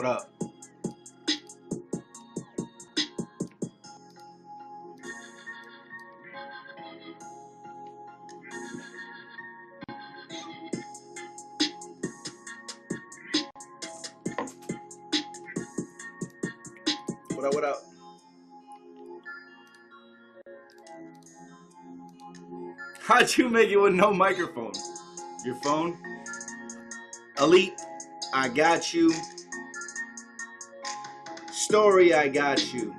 What up? What up, what up? How'd you make it with no microphone? Your phone? Elite, I got you. Story, I got you.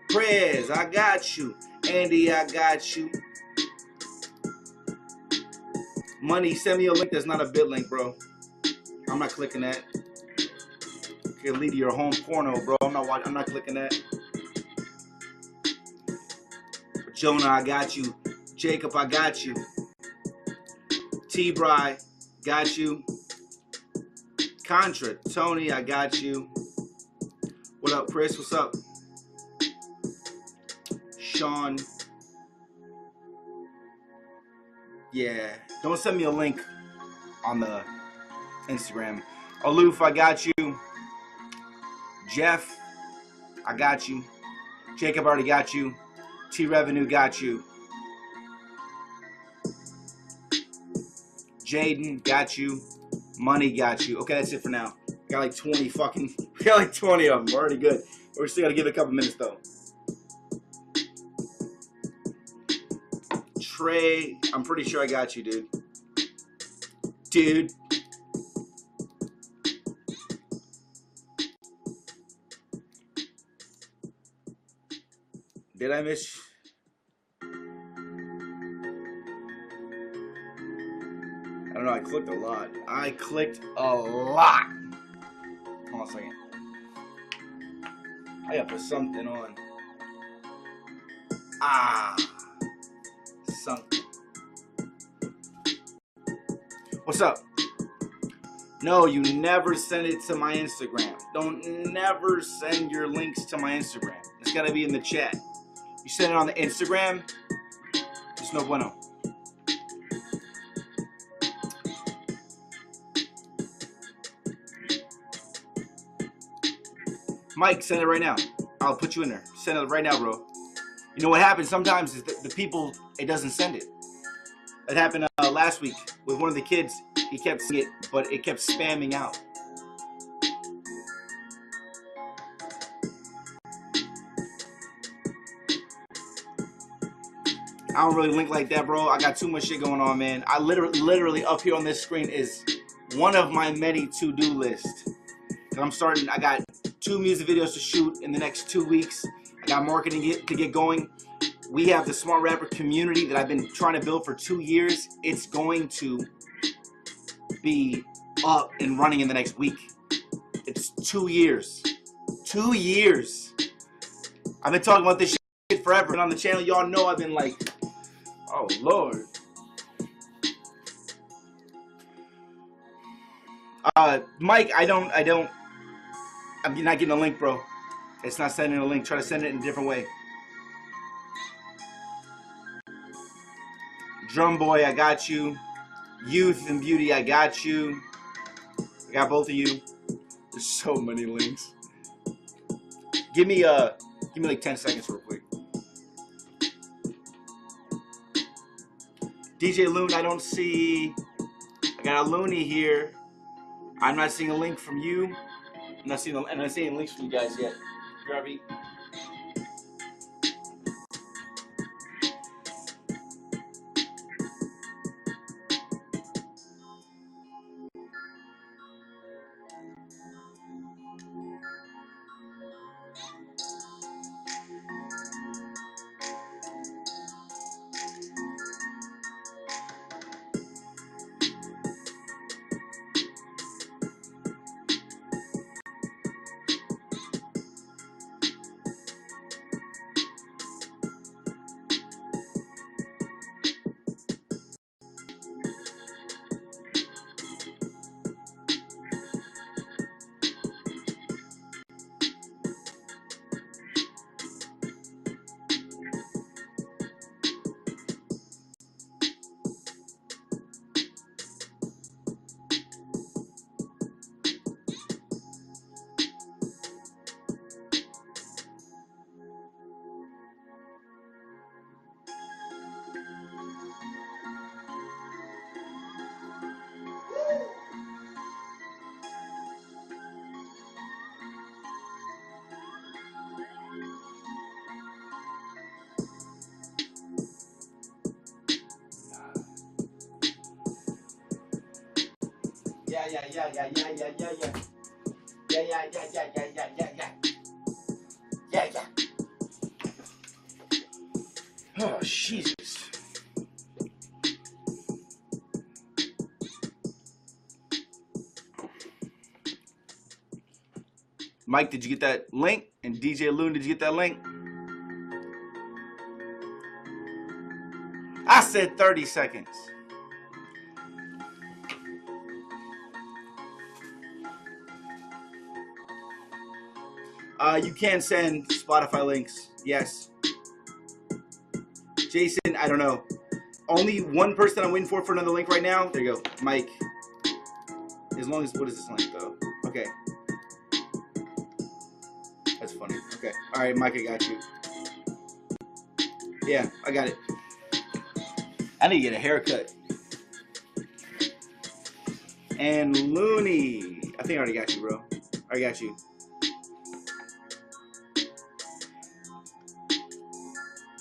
Prayers, I got you. Andy, I got you. Money, send me a link that's not a bit link, bro. I'm not clicking that. It can lead to your home porno, bro. I'm not clicking that. Jonah, I got you. Jacob, I got you. T-Bry, got you. Contra, Tony, I got you. What up, Chris? What's up? Sean. Yeah, don't send me a link on the Instagram. Aloof, I got you. Jeff, I got you. Jacob already got you. T-Revenue got you. Jaden got you. Money got you. Okay, that's it for now. Got like 20 fucking, we got like 20 of them. We're already good. We're still gotta give it a couple minutes though. Trey, I'm pretty sure I got you, dude. Dude. Did I miss? I don't know, I clicked a lot. I clicked a lot. Hold on a second. I gotta put something on. Something. What's up? No, you never send it to my Instagram. Don't never send your links to my Instagram. It's gotta be in the chat. You send it on the Instagram, it's no bueno. Mike, send it right now. I'll put you in there. Send it right now, bro. You know what happens sometimes is the people, it doesn't send it. It happened last week with one of the kids. He kept seeing it, but it kept spamming out. I don't really link like that, bro. I got too much shit going on, man. I literally up here on this screen is one of my many to-do lists. I got 2 music videos to shoot in the next 2 weeks. I got marketing to get going. We have the Smart Rapper community that I've been trying to build for 2 years. It's going to be up and running in the next week. It's 2 years. 2 years. I've been talking about this shit forever. And on the channel, y'all know I've been like, oh Lord. Mike, I'm not getting a link, bro. It's not sending a link. Try to send it in a different way. Drum Boy, I got you. Youth and Beauty, I got you. I got both of you. There's so many links. Give me like 10 seconds real quick. DJ Loon, I don't see. I got a Looney here. I'm not seeing a link from you. I'm not seeing links from you guys yet. Grabby. Oh, Jesus. Mike, did you get that link? And DJ Loon, did you get that link? I said 30 seconds. You can send Spotify links. Yes. Jason, I don't know. Only one person I'm waiting for another link right now. There you go. Mike. As long as, what is this link though? Okay. That's funny. Okay. All right, Mike, I got you. Yeah, I got it. I need to get a haircut. And Looney. I think I already got you, bro. I got you.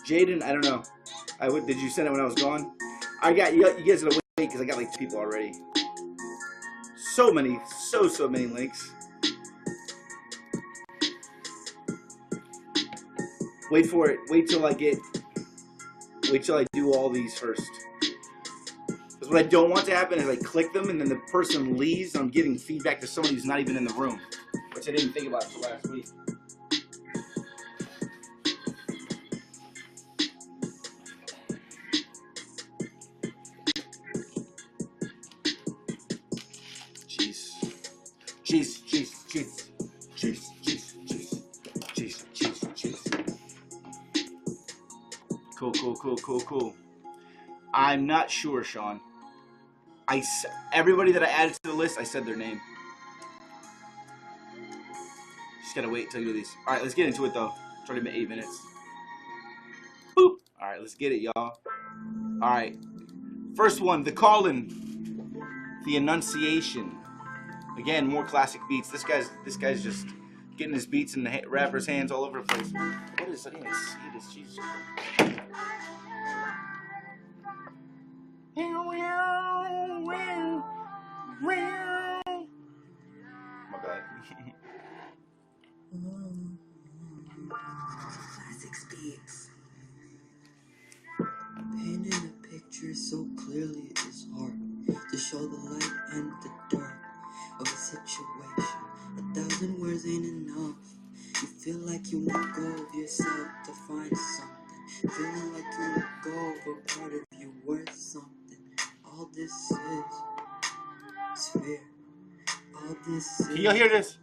Jaden, I don't know. Did you send it when I was gone? I got you. You guys gotta wait because I got like 2 people already. So many, so many links. Wait for it. Wait till I do all these first. Because what I don't want to happen is I click them and then the person leaves and I'm giving feedback to someone who's not even in the room, which I didn't think about until last week. Cool. I'm not sure, Sean. Everybody that I added to the list, I said their name. Just gotta wait till you do these. All right, let's get into it though. It's already been 8 minutes. Boop. All right, let's get it, y'all. All right, first one, the call-in, the Annunciation. Again, more classic beats. This guy's just getting his beats in the rapper's hands all over the place. What is? I didn't even see this. Jesus Christ. My bad. Classic speaks. Painting a picture so clearly it is hard to show the light and the dark of a situation. 1,000 words ain't enough. You feel like you let go of yourself to find something. Feeling like you let go of a part of you worth something. All this is fear. All this is. Can y'all hear this?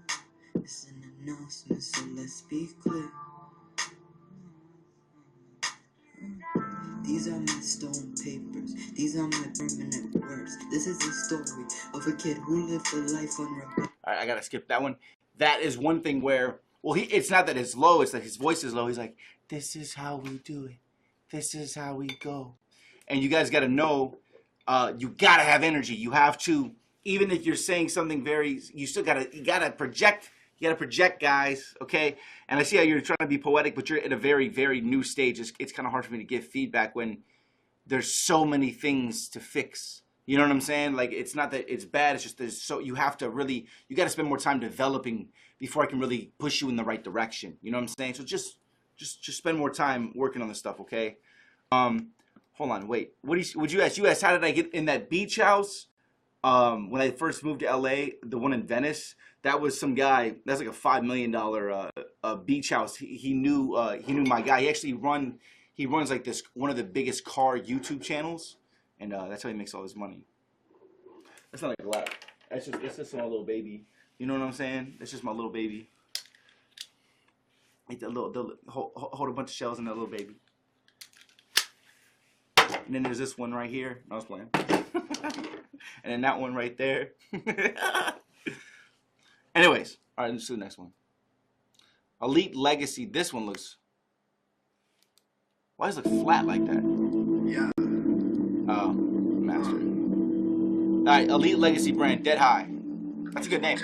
It's an announcement, so let's be clear. These are my stone papers. These are my permanent words. This is the story of a kid who lived a life unrepentant. All right, I gotta skip that one. That is one thing where, well, it's not that it's low. It's like his voice is low. He's like, "This is how we do it. This is how we go." And you guys gotta know, you gotta have energy. You have to, even if you're saying something very, you gotta project. You gotta project, guys. Okay. And I see how you're trying to be poetic, but you're at a very, very new stage. It's kind of hard for me to give feedback when there's so many things to fix. You know what I'm saying? Like, it's not that it's bad. It's just you have to really, you got to spend more time developing before I can really push you in the right direction. You know what I'm saying? So just spend more time working on this stuff, okay? Hold on, wait. Would you ask? You asked how did I get in that beach house? When I first moved to LA, the one in Venice, that was some guy. That's like a $5 million beach house. He knew my guy. He runs like this, one of the biggest car YouTube channels, and that's how he makes all his money. That's not like a lot. It's just my little baby. You know what I'm saying? It's just my little baby. Like hold a bunch of shells in that little baby. And then there's this one right here. I was playing. And then that one right there. Anyways, all right, let's do the next one. Elite Legacy. This one looks. Why does it look flat like that? Yeah. Oh, master. All right, Elite Legacy brand, Dead High. That's a good name.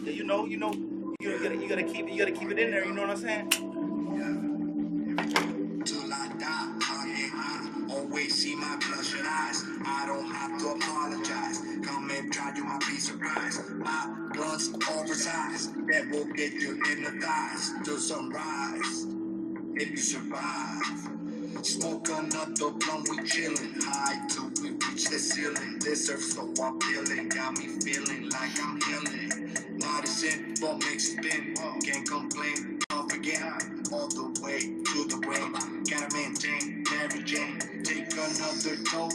Yeah, you gotta keep it in there. You know what I'm saying? Till I die, always see my my bloodshot eyes. I don't have to apologize. Come and try, you might be surprised. My blood's oversized. That will get you hypnotized till sunrise. If you survive. Smoke another blunt, we chillin'. High till we reach the ceiling. This earth so appealing. Got me feeling like I'm healing. Not a sin, but makes it spin. Can't complain, don't forget. All the way to the brain. Gotta maintain, never change. Take another toll.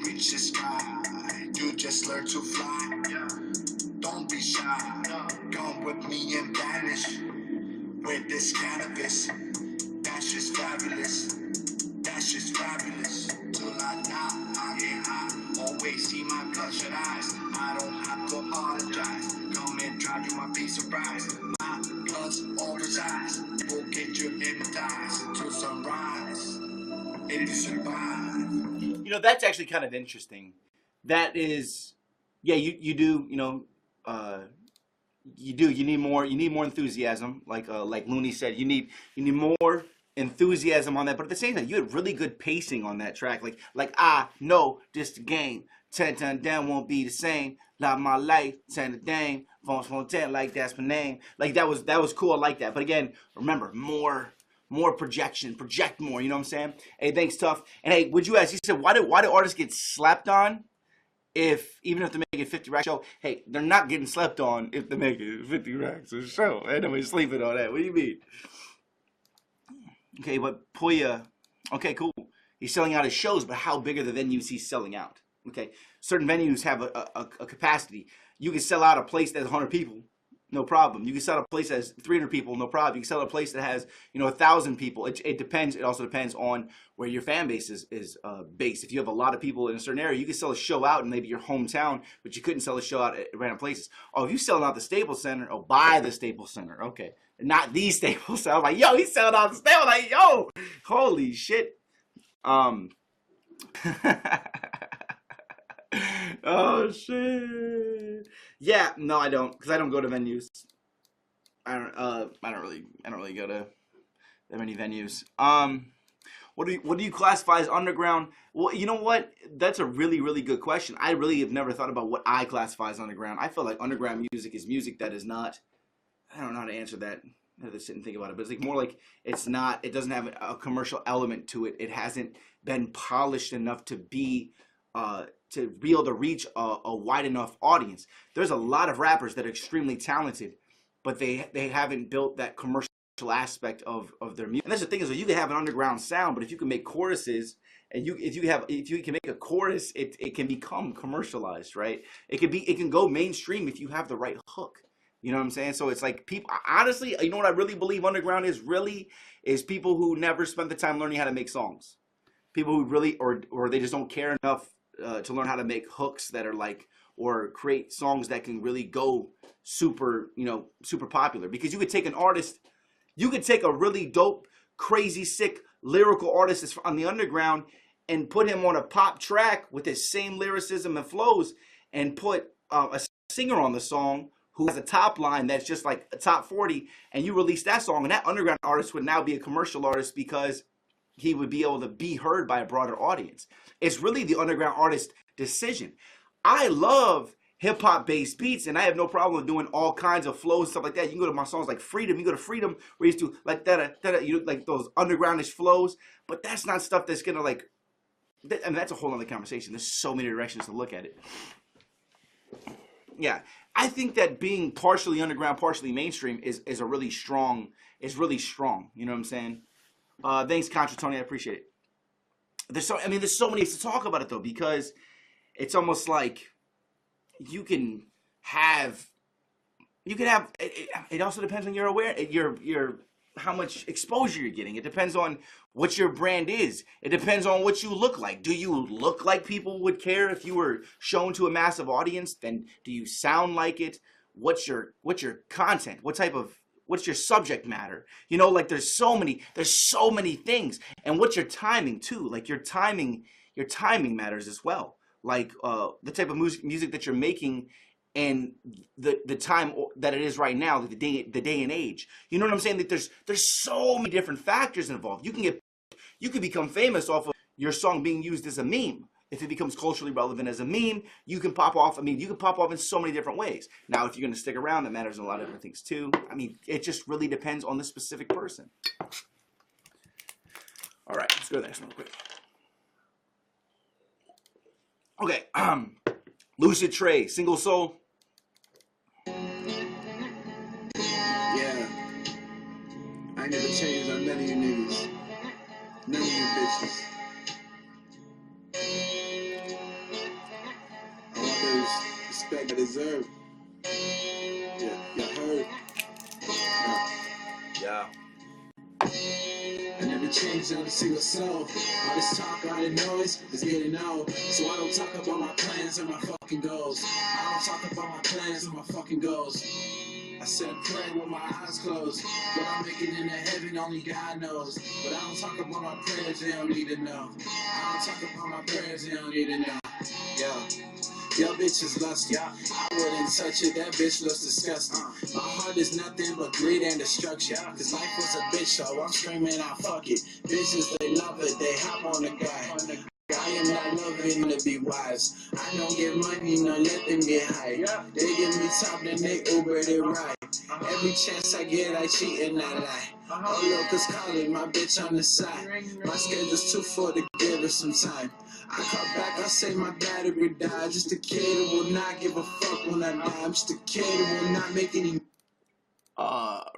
Reach the sky. You just learn to fly. Don't be shy. Come with me and vanish. With this cannabis. That's just fabulous. That's just fabulous. Till I die, I get high. Always see my bloodshot eyes. I don't have to apologize. Come and try, you might be surprised. My blood's oversized. Will get you hypnotized till sunrise. If you survive. You know, that's actually kind of interesting. That is, yeah, you do, you need more enthusiasm, like Looney said. You need more enthusiasm on that, but at the same time you had really good pacing on that track. Like I know this the game, 10 down won't be the same, like my life 10 dang phone 10, like that's my name. Like that was cool. I like that. But again, remember, more projection, project more, you know what I'm saying? Hey, thanks, Tough. And hey, would you ask, you said why do artists get slapped on even if they're making 50 racks a show? Hey, they're not getting slept on if they're making 50 racks a show. Ain't nobody sleeping on that. What do you mean? Okay, but Puya, okay, cool. He's selling out his shows, but how big are the venues he's selling out? Okay, certain venues have a capacity. You can sell out a place that's 100 people, no problem. You can sell out a place that has 300 people, no problem. You can sell out a place that has 1,000 people. It depends. It also depends on where your fan base is based. If you have a lot of people in a certain area, you can sell a show out in maybe your hometown, but you couldn't sell a show out at random places. Oh, if you selling out the Staples Center, buy the Staples Center. Okay, not the Staples Center. I'm like, yo, he's selling out the Staples. Like, yo, holy shit. Oh shit. Yeah, no, I don't, because I don't go to venues. I don't really go to that many venues. What do you classify as underground? Well, you know what? That's a really, really good question. I really have never thought about what I classify as underground. I feel like underground music is music that is not. I don't know how to answer that. I have to sit and think about it, but it's like more like it's not. It doesn't have a commercial element to it. It hasn't been polished enough to be to be able to reach a wide enough audience. There's a lot of rappers that are extremely talented, but they haven't built that commercial aspect of their music. And that's the thing, is that you can have an underground sound, but if you can make choruses, and if you can make a chorus, it can become commercialized, right? It can go mainstream if you have the right hook. You know what I'm saying? So it's like people, honestly, you know what I really believe underground is people who never spent the time learning how to make songs. People who really, or they just don't care enough to learn how to make hooks that are like, or create songs that can really go super popular. Because you could take an artist, you could take a really dope, crazy, sick, lyrical artist that's on the underground and put him on a pop track with his same lyricism and flows, and put a singer on the song who has a top line that's just like a top 40, and you release that song, and that underground artist would now be a commercial artist because he would be able to be heard by a broader audience. It's really the underground artist decision. I love hip-hop based beats, and I have no problem with doing all kinds of flows and stuff like that. You can go to my songs like Freedom. You go to Freedom, where you used to like that, you like those undergroundish flows, but that's not stuff that's gonna like, and that's a whole other conversation. There's so many directions to look at it. Yeah, I think that being partially underground, partially mainstream is really strong. You know what I'm saying? Thanks, Contra Tony. I appreciate it. There's so many ways to talk about it though, because it's almost like you can have. It also depends on your how much exposure you're getting. It depends on what your brand is. It depends on what you look like. Do you look like people would care if you were shown to a massive audience? Then do you sound like it? What's your content? What's your subject matter? Like there's so many things. And what's your timing too? Like your timing matters as well. Like the type of music that you're making, and the time that it is right now, the day and age. You know what I'm saying? That there's so many different factors involved. You can become famous off of your song being used as a meme. If it becomes culturally relevant as a meme, you can pop off. I mean, you can pop off in so many different ways. Now, if you're going to stick around, that matters in a lot of different things too. I mean, it just really depends on the specific person. All right, let's go to the next one real quick. Okay, Lucid Trey, Single Soul. Yeah, I never changed on none of you niggas. None of you bitches. I want the respect I deserve. Yeah, you heard? Yeah. I never changed on a single soul. All this talk, all the noise is getting old. So I don't talk about my plans or my fucking goals. I don't talk about my plans or my fucking goals. I said a prayer with my eyes closed. What I'm making in the heaven, only God knows. But I don't talk about my prayers, they don't need to know. I don't talk about my prayers, they don't need to know. Yeah. Your bitch is lusty. I wouldn't touch it, that bitch looks disgusting. My heart is nothing but greed and destruction. Cause life was a bitch, so I'm screaming out, fuck it. Bitches, they love it, they hop on the guy. I am not loving to be wise. I don't get money, no, let them get high. They give me top, then they Uber it right. Every chance I get, I cheat and I lie. Oh, look, cause calling my bitch on the side. My schedule's too full to give her some time. I call back, I say my battery died. Just a kid who will not give a fuck when I die. I'm just a kid who will not make any.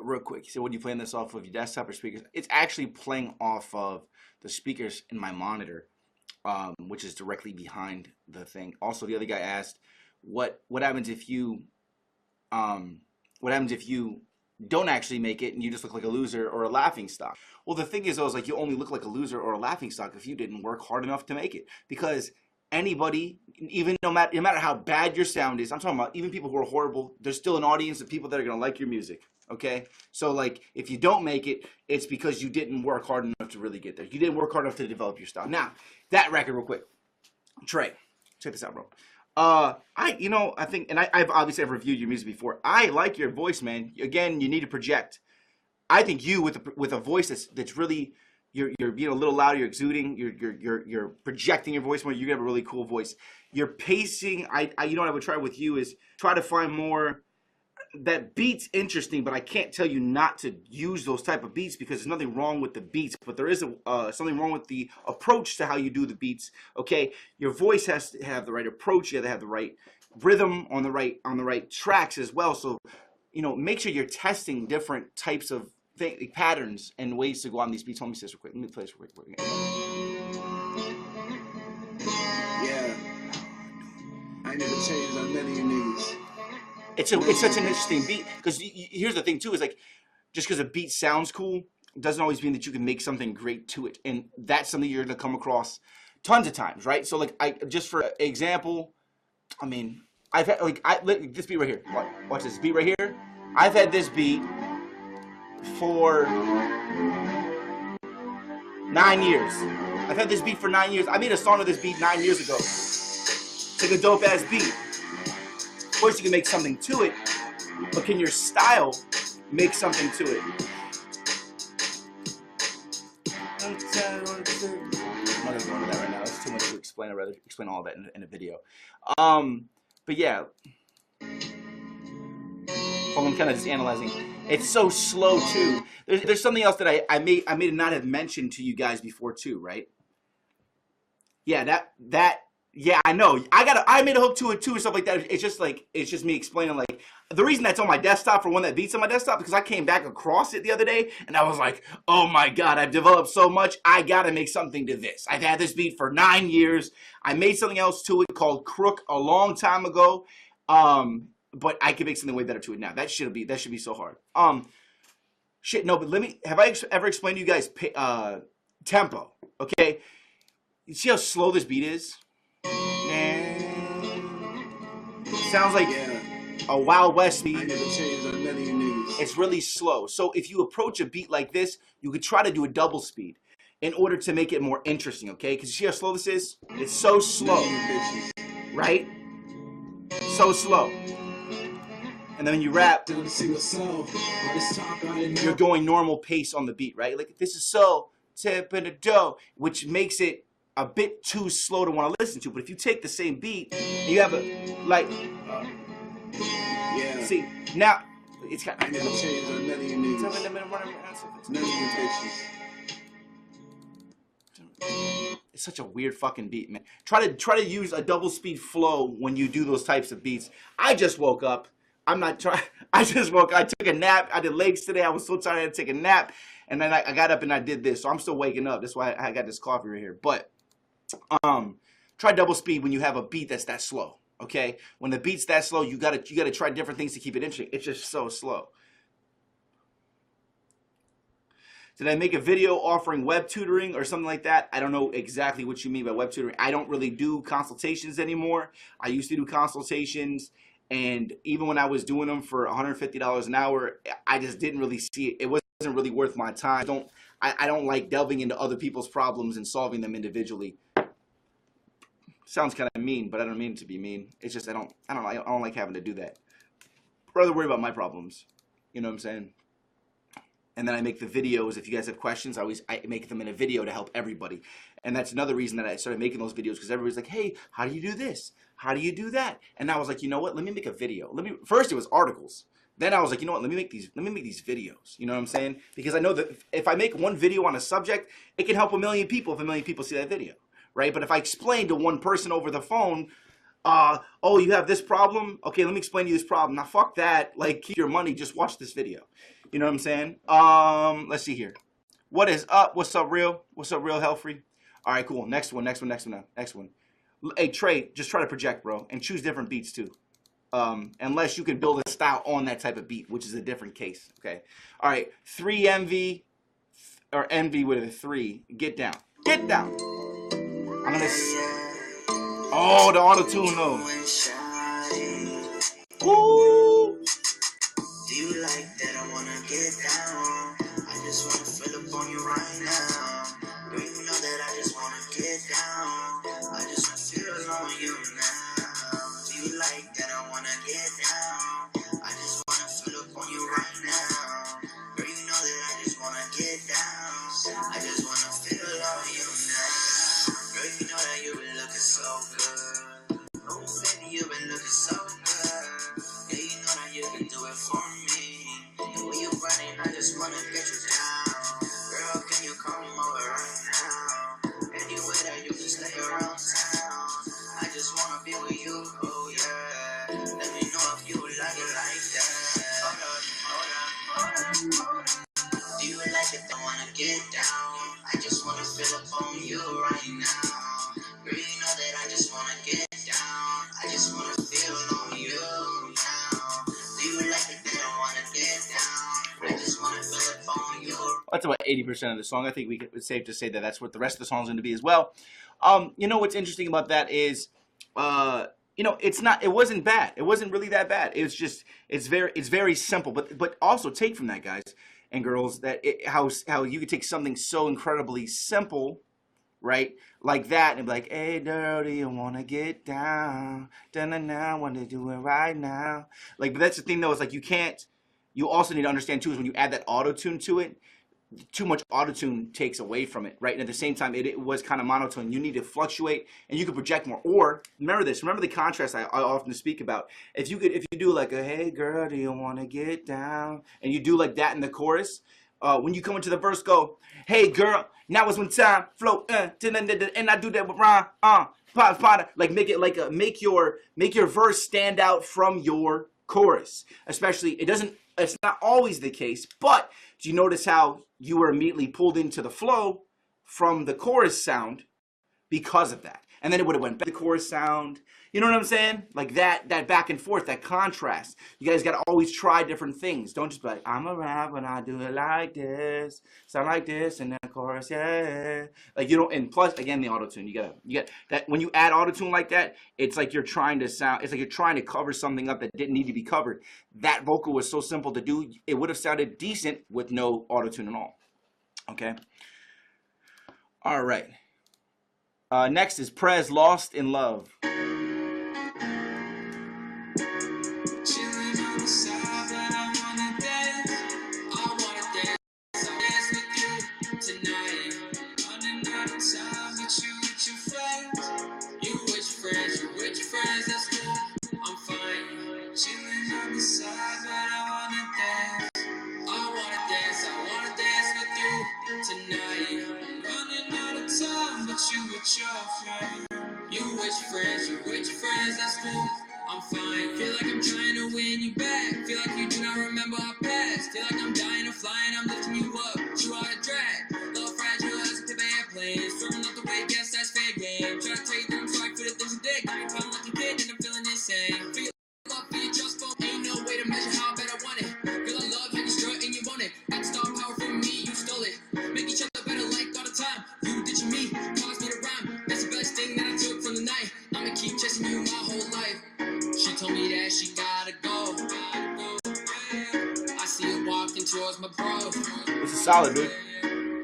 Real quick. So when you playing this off of your desktop or speakers, it's actually playing off of the speakers in my monitor, which is directly behind the thing. Also, the other guy asked, what happens if you don't actually make it and you just look like a loser or a laughing stock? Well, the thing is, I was like, you only look like a loser or a laughing stock if you didn't work hard enough to make it. Because anybody, even no matter how bad your sound is, I'm talking about even people who are horrible, there's still an audience of people that are gonna like your music. Okay, so like if you don't make it, it's because you didn't work hard enough to really get there. You didn't work hard enough to develop your style. Now, that record, real quick, Trey, check this out, bro. I think, and I've obviously reviewed your music before. I like your voice, man. Again, you need to project. I think you with a voice that's really you're being a little louder, you're exuding, you're projecting your voice more. You have a really cool voice. Your pacing, you know what I would try with you is try to find more. That beat's interesting, but I can't tell you not to use those type of beats because there's nothing wrong with the beats, but there is something wrong with the approach to how you do the beats. Okay, your voice has to have the right approach. You have to have the right rhythm on the right tracks as well. So, make sure you're testing different types of patterns and ways to go on these beats. Let me say this real quick. Let me play this real quick. Yeah, I never changed on none of you niggas. It's such an interesting beat because here's the thing too is like just because a beat sounds cool doesn't always mean that you can make something great to it, and that's something you're gonna come across tons of times, right? So like just for example, I mean I've had this beat right here. Watch this beat right here. I've had this beat for 9 years. I've had this beat for 9 years. I made a song with this beat 9 years ago. It's like a dope ass beat. Of course, you can make something to it, but can your style make something to it? I'm not gonna go into that right now. It's too much to explain. I'd rather explain all of that in a video. But yeah, I'm kind of just analyzing. It's so slow too. There's something else that I may not have mentioned to you guys before too, right? Yeah, that. Yeah, I know. I made a hook to it too and stuff like that. It's just me explaining like the reason that's on my desktop for one that beats on my desktop because I came back across it the other day and I was like, oh my god, I've developed so much. I gotta make something to this. I've had this beat for 9 years. I made something else to it called Crook a long time ago. But I can make something way better to it now. That should be so hard. Shit, no, but have I ever explained to you guys tempo? Okay, you see how slow this beat is? Sounds like a Wild West beat. I never changed on none of you niggas. It's really slow. So if you approach a beat like this, you could try to do a double speed in order to make it more interesting, okay? Because you see how slow this is? It's so slow, right? So slow. And then when you rap, you're going normal pace on the beat, right? Like this is so tip in the dough, which makes it a bit too slow to want to listen to. But if you take the same beat and you have a like, Yeah. see now it's got. I never changed on none of you niggas. None of you bitches. It's such a weird fucking beat, man. Try to use a double speed flow when you do those types of beats. I just woke up. I'm not trying. I just woke up. I took a nap. I did legs today. I was so tired I had to take a nap. And then I got up and I did this. So I'm still waking up. That's why I got this coffee right here. But try double speed when you have a beat that's that slow. Okay? When the beat's that slow, you gotta try different things to keep it interesting. It's just so slow. Did I make a video offering web tutoring or something like that? I don't know exactly what you mean by web tutoring. I don't really do consultations anymore. I used to do consultations, and even when I was doing them for $150 an hour, I just didn't really see it. It wasn't really worth my time. I don't like delving into other people's problems and solving them individually. Sounds kind of mean, but I don't mean it to be mean. It's just I don't like having to do that. I'd rather worry about my problems. You know what I'm saying? And then I make the videos. If you guys have questions, I make them in a video to help everybody. And that's another reason that I started making those videos, because everybody's like, hey, how do you do this? How do you do that? And I was like, you know what? Let me make a video. First it was articles. Then I was like, you know what? Let me make these videos. You know what I'm saying? Because I know that if I make one video on a subject, it can help a million people if a million people see that video, right? But if I explain to one person over the phone, oh, you have this problem? Okay, let me explain to you this problem. Now, fuck that. Like, keep your money. Just watch this video. You know what I'm saying? Let's see here. What is up? What's up, real? What's up, real health free? All right, cool. Next one. Hey, Trey, just try to project, bro, and choose different beats too. Unless you can build a style on that type of beat, which is a different case. Okay. All right. 3 envy or envy with a 3. Get down. Get down. I'm gonna. Oh, the auto tune though. Woo. Do you like that? I wanna get down. I just wanna fill up on you right now. Girl, you know that I just wanna get down. I just wanna feel on you now. Do you like that? I wanna get down. I just wanna fill up on you right now. Girl, you know that I just wanna get down. I just wanna feel on you now. Girl, you know that you've been looking so good. Oh, baby, you've been looking so good. Yeah, you know that you can do it for me. And when you're running, I just wanna get you down. Girl, can you come over right now? Anywhere that you can stay around town. I just wanna be with you, oh yeah. Let me know if you like it like that. Hold on. Do you like it? I wanna get down. I just wanna feel up on you right now. Girl, you know that I just wanna get down. I just wanna feel on you now. Do you like it? That I wanna get down. I just wanna feel up on you. That's about 80% of the song. I think it's safe to say that that's what the rest of the song is going to be as well. You know what's interesting about that is, you know, it wasn't bad. It wasn't really that bad. It's just, it's very simple. But also take from that, guys and girls, that how you could take something so incredibly simple, right, like that, and be like, hey, girl, do you want to get down? I want to do it right now. Like, but that's the thing, though, is like you also need to understand, too, is when you add that auto-tune to it, too much auto-tune takes away from it, right? And at the same time, it was kind of monotone. You need to fluctuate, and you can project more. Or, remember the contrast I often speak about. If you do like a, hey, girl, do you want to get down? And you do like that in the chorus, when you come into the verse, go, hey, girl, now is when time flow, and I do that with rhyme, like make it like make your verse stand out from your chorus. Especially, it's not always the case, but do you notice how you were immediately pulled into the flow from the chorus sound because of that? And then it would have went back to the chorus sound. You know what I'm saying? Like that back and forth, that contrast. You guys got to always try different things. Don't just be like, I'm a rap when I do it like this, sound like this, and then chorus, yeah. Like, you know, and plus, again, the auto-tune. You got that when you add auto-tune like that, it's like you're trying to cover something up that didn't need to be covered. That vocal was so simple to do, it would have sounded decent with no auto-tune at all. Okay? All right. Next is Prez, Lost in Love. I'm fine. Feel like I'm trying to win you back. Feel like you do not remember our past. Feel like I'm dying to fly and I'm lifting you up. You are a drag. Love fragile as a paper airplane. Throwing out the way, guess that's fair game. Try to tell you that I'm sorry for the things you did. Got me pounding like a kid and I'm feeling insane. Feel love for your trust phone. Ain't no way to measure how bad I want it. Girl, I love how you strut and you want it. Got star power from me, you stole it. Make each other better like all the time. You ditching me, cause me to rhyme. That's the best thing that I took from the night. I'ma keep chasing you my whole life. She told me that she gotta go. I see her walking towards my bro. This is solid, dude.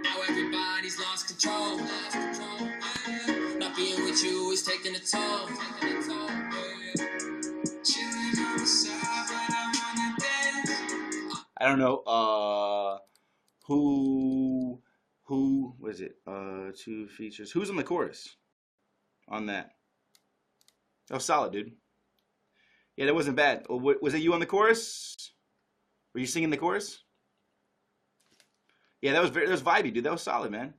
Now everybody's lost control. Not being with you is taking a toll. I don't know. Who was it? Two features. Who's on the chorus? On that. That was solid, dude. Yeah, that wasn't bad. Was it you on the chorus? Were you singing the chorus? Yeah, that was vibey, dude. That was solid, man.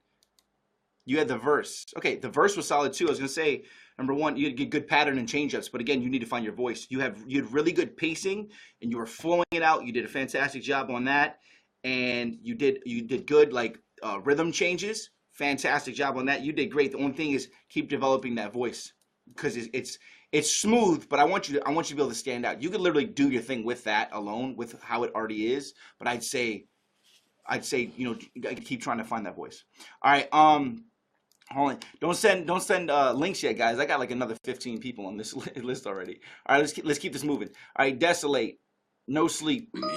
You had the verse. Okay, the verse was solid too. I was gonna say, number one, you had good pattern and change-ups, but again, you need to find your voice. You had really good pacing, and you were flowing it out. You did a fantastic job on that, and you did good like rhythm changes. Fantastic job on that. You did great. The only thing is keep developing that voice because it's smooth, but I want you to be able to stand out. You could literally do your thing with that alone, with how it already is. But I'd say, you know, you gotta keep trying to find that voice. All right, hold on. Don't send links yet, guys. I got like another 15 people on this list already. All right, let's keep this moving. All right, Desolate, No Sleep. Never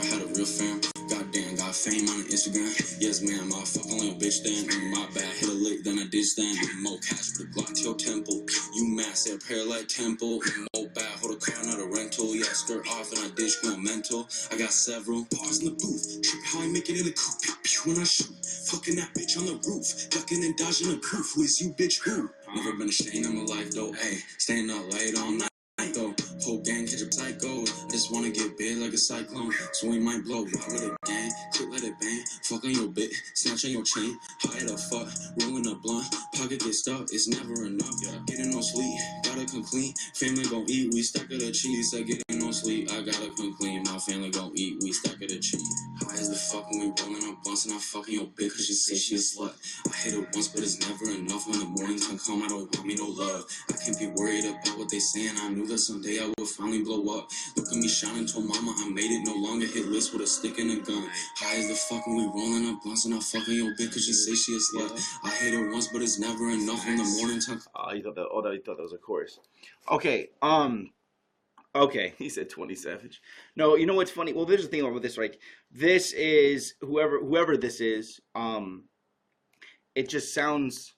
had a real fam. Goddamn, got fame on Instagram. Yes, man, my fucking little bitch then. My bad, hit a lick, then I did stand. More cash for the Glock to your temple. You massive hair like temple. More bad, hold a car, not a rental. Yeah, skirt off and I ditch going mental. I got several bars in the booth. Trip how I make it in the coupe. Pew, pew, when I shoot. Fucking that bitch on the roof. Ducking and dodging the proof. Who is you, bitch? Who? Never been ashamed of my life, though. Ayy, staying up late all night. Though, whole gang catch a psycho. I just wanna get big like a cyclone. So we might blow right with a gang. Click let it bang. Fuck on your bit. Snatch on your chain. High the fuck. Rolling a blunt. Pocket get stuck. It's never enough. Getting no sleep. Gotta come clean. Family gon' eat. We stack of the cheese. I getting no sleep. I gotta come clean. My family gon' eat. We stack of the cheese. High as the fuck when we rolling up blunts and I'm fucking your bitch cause she say she a slut. I hit her once but it's never enough. When the mornings come I don't want me no love. I can't be worried about what they saying. I knew that someday I would finally blow up. Look at me shining, told mama I made it. No longer hit list with a stick and a gun. High as the fuck when we rolling up blunts and I'm fucking your bitch cause she say she a slut. I hit her once but it's never enough. When the morning time. You thought that was a chorus. Okay, okay, he said 20 Savage. No, you know what's funny? Well, there's a thing about this, right? This is whoever this is. It just sounds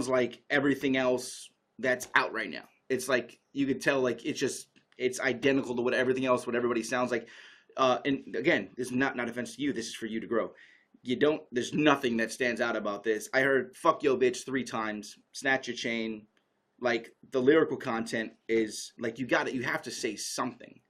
like everything else that's out right now. It's like you could tell, like it's identical to what everybody sounds like. And again, this is not offense to you. This is for you to grow. There's nothing that stands out about this. I heard "fuck yo bitch" 3 times. Snatch your chain. Like the lyrical content is like you have to say something.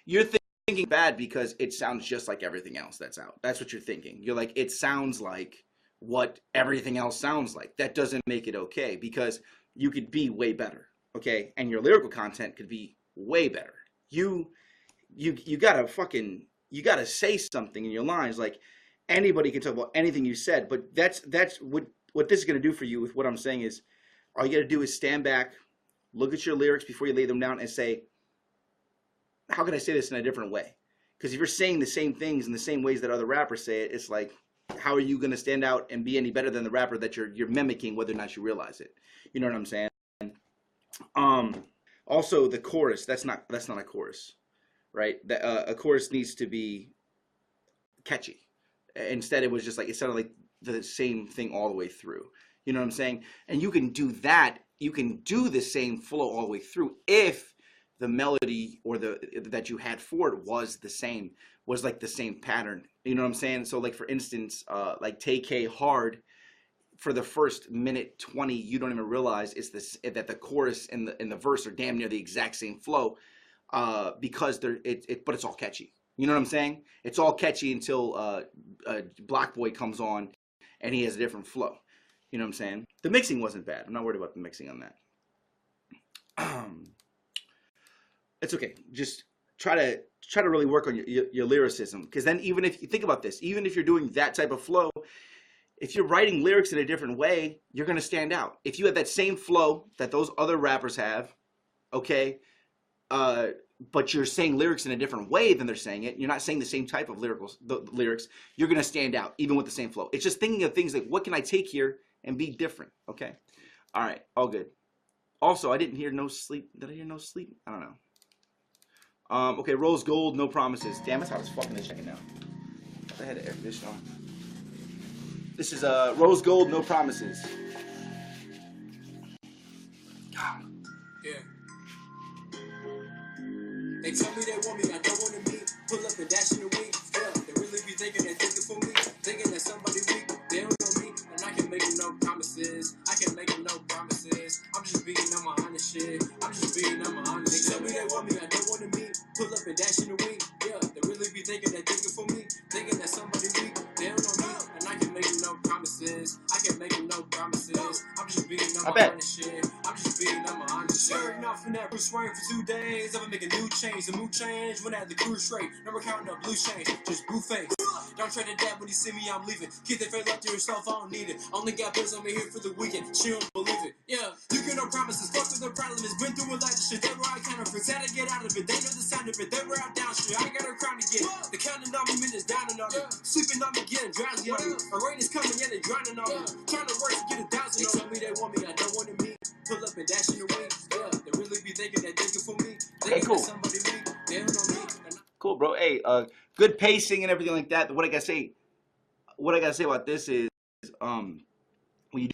You're thinking bad because it sounds just like everything else that's out. That's what you're thinking. You're like, it sounds like what everything else sounds like. That doesn't make it okay because you could be way better, okay? And your lyrical content could be way better. You gotta say something in your lines. Like anybody can talk about anything you said, but that's what this is gonna do for you with what I'm saying is all you gotta do is stand back, look at your lyrics before you lay them down and say, how can I say this in a different way? Because if you're saying the same things in the same ways that other rappers say it, it's like, how are you going to stand out and be any better than the rapper that you're mimicking, whether or not you realize it? You know what I'm saying? Also, the chorus, that's not a chorus, right? A chorus needs to be catchy. Instead, it was just like, it sounded like the same thing all the way through. You know what I'm saying? And you can do that. You can do the same flow all the way through if the melody or that you had for it was like the same pattern. You know what I'm saying? So like for instance, like Take K Hard, for the first minute 20, you don't even realize that the chorus and the verse are damn near the exact same flow, because but it's all catchy. You know what I'm saying? It's all catchy until Black Boy comes on and he has a different flow. You know what I'm saying? The mixing wasn't bad. I'm not worried about the mixing on that. It's okay. Just try to really work on your lyricism, because then even if you think about this, even if you're doing that type of flow, if you're writing lyrics in a different way, you're gonna stand out. If you have that same flow that those other rappers have, okay, but you're saying lyrics in a different way than they're saying it, you're not saying the same type of lyrics, you're gonna stand out even with the same flow. It's just thinking of things like, what can I take here and be different? Okay, all right, all good. Also, I didn't hear no sleep. Did I hear no sleep? I don't know. Okay, rose gold, no promises. Damn, it's hot as fucking this second now. I had an air conditioner on. This is rose gold, no promises. God. Yeah. They tell me they want me, I don't want to meet. Pull up and dash in the week. Yeah, they really be thinking they're thinking for me. Thinking that somebody weak. They don't know me, and I can make them no promises. I can make them no promises. I'm just being on my honest shit. I'm just being on my honest shit. They tell me they want me, I don't want to meet. Pull up and dash in the week. Yeah, they really be thinking they're thinking for me. Thinking that somebody weak. They don't know me, and I can make them no promises. I can make them no promises. I'm just being on my honest shit. I'm just being on my honest shit. Sure enough, in that Bruce Wayne for 2 days. I've been making new change. The mood change when I had the cruise straight. Never counting up blue change. Just blue face. Don't trade it that when you see me, I'm leaving. Keep the faith up to yourself, I don't need it. Only got bills on me here for the weekend. She don't believe it. Yeah, you can no promises. Fuck with the problem. It's been through a lot of shit. They were out counterfeits. Had to get out of it. They know the sound of it. They were out down shit. I got her crown to get. They're counting on me, minutes downing on me. Sleeping on me, getting drowsy on me. A rain is coming, yeah, they drowning on me. Trying to work to get 1,000 on me. They tell me they want me, I don't want to meet. Pull up and dash in the wings. Yeah, they really be thinking they're thinking for me. Okay, cool. Somebody weak. They don't know me. Cool, bro. Hey, good pacing and everything like that. What I gotta say about this is, when you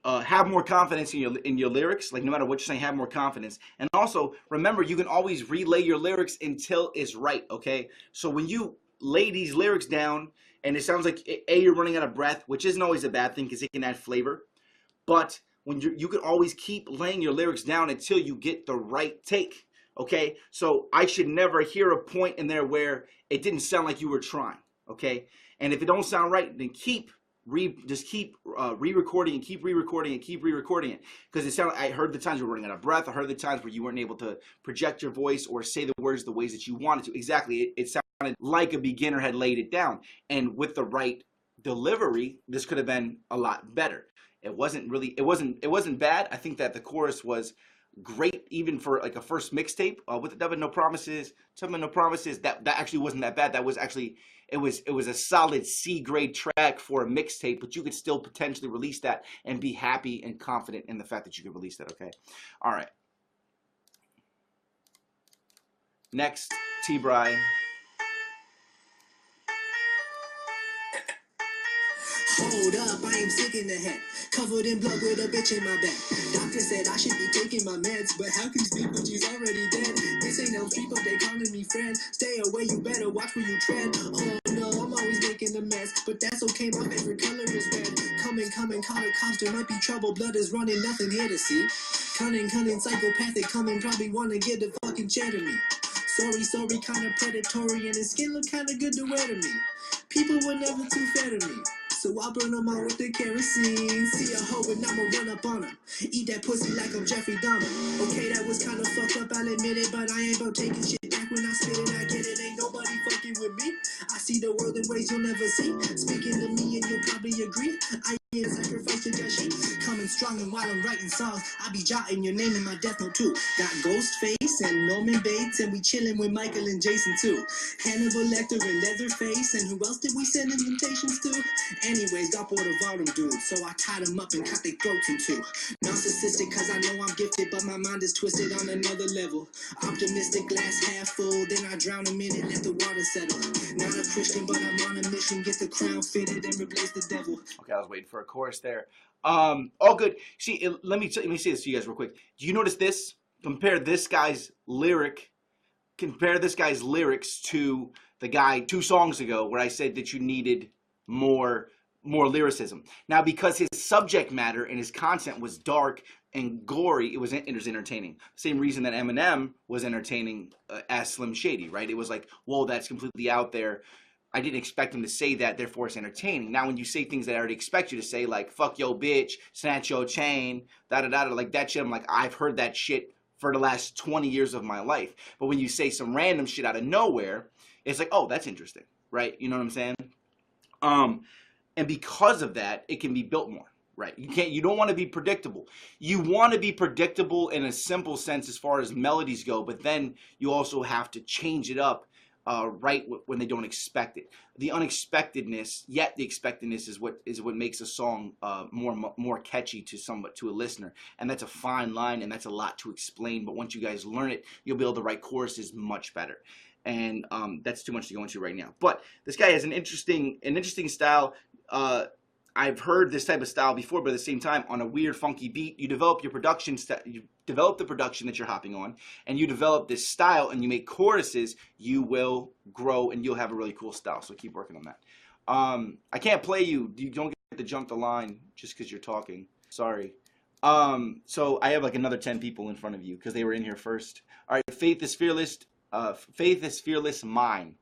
have more confidence in your lyrics, like no matter what you're saying, have more confidence. And also remember, you can always relay your lyrics until it's right. Okay, so when you lay these lyrics down and it sounds like you're running out of breath, which isn't always a bad thing because it can add flavor, but when you can always keep laying your lyrics down until you get the right take. Okay, so I should never hear a point in there where it didn't sound like you were trying. Okay, and if it don't sound right, then keep re-recording and keep re-recording and keep re-recording it, because it sounded. I heard the times you were running out of breath. I heard the times where you weren't able to project your voice or say the words the ways that you wanted to. Exactly, it sounded like a beginner had laid it down, and with the right delivery, this could have been a lot better. It wasn't bad. I think that the chorus was great, even for like a first mixtape with the Devil No Promises, Something No Promises. That actually wasn't that bad. That was actually it was a solid C grade track for a mixtape, but you could still potentially release that and be happy and confident in the fact that you could release that. Okay, all right. Next, T-Bry. Hold up, I am sick in the head. Covered in blood with a bitch in my bed. Doctor said I should be taking my meds, but how can you speak when she's already dead? This ain't no street, but they calling me friend. Stay away, you better watch where you tread. Oh no, I'm always making a mess, but that's okay, my favorite color is red. Coming, call the cops, there might be trouble. Blood is running, nothing here to see. Cunning, psychopathic, coming, probably wanna get the fucking chair to me. Sorry, kinda predatory, and his skin look kinda good to wear to me. People were never too fair to me. So I burn them out with the kerosene. See a hoe and I'ma run up on her. Eat that pussy like I'm Jeffrey Dahmer. Okay, that was kinda fucked up, I'll admit it, but I ain't about taking shit back when I spit it. I get it, ain't nobody fucking with me. I see the world in ways you'll never see. Speaking to me and you'll probably agree. I ain't sacrifice to that shit. Coming strong and while I'm writing songs, I be jotting your name in my death note too. Got Ghostface and Norman Bates, and we chilling with Michael and Jason too. Hannibal Lecter and Leatherface, and who else did we send invitations to? Anyways, got bored of all them dudes, so I tied them up and cut their throats in two. Narcissistic cause I know I'm gifted, but my mind is twisted on another level. Optimistic, glass half full, then I drown a minute, let the water settle. Not a Christian, but I'm on a mission, get the crown fitted and replace the devil. Okay, I was waiting for a chorus there. All good. See, let me say this to you guys real quick. Do you notice this? Compare this guy's lyrics to the guy 2 songs ago where I said that you needed more lyricism. Now, because his subject matter and his content was dark and gory, it was entertaining. Same reason that Eminem was entertaining as Slim Shady, right? It was like, whoa, that's completely out there. I didn't expect him to say that, therefore it's entertaining. Now, when you say things that I already expect you to say, like, fuck yo bitch, snatch your chain, da-da-da-da, like that shit, I'm like, I've heard that shit for the last 20 years of my life. But when you say some random shit out of nowhere, it's like, oh, that's interesting, right? You know what I'm saying? And because of that, it can be built more, right? You don't want to be predictable. You want to be predictable in a simple sense as far as melodies go, but then you also have to change it up right when they don't expect it. The unexpectedness, yet the expectedness is what makes a song more catchy to a listener, and that's a fine line, and that's a lot to explain. But once you guys learn it, you'll be able to write choruses much better. And that's too much to go into right now. But this guy has an interesting style. I've heard this type of style before, but at the same time, on a weird, funky beat, you develop your production. You develop the production that you're hopping on, and you develop this style, and you make choruses. You will grow, and you'll have a really cool style. So keep working on that. I can't play you. You don't get to jump the line just because you're talking. Sorry. So I have like another 10 people in front of you because they were in here first. All right, Faith is Fearless. Faith is Fearless Mine.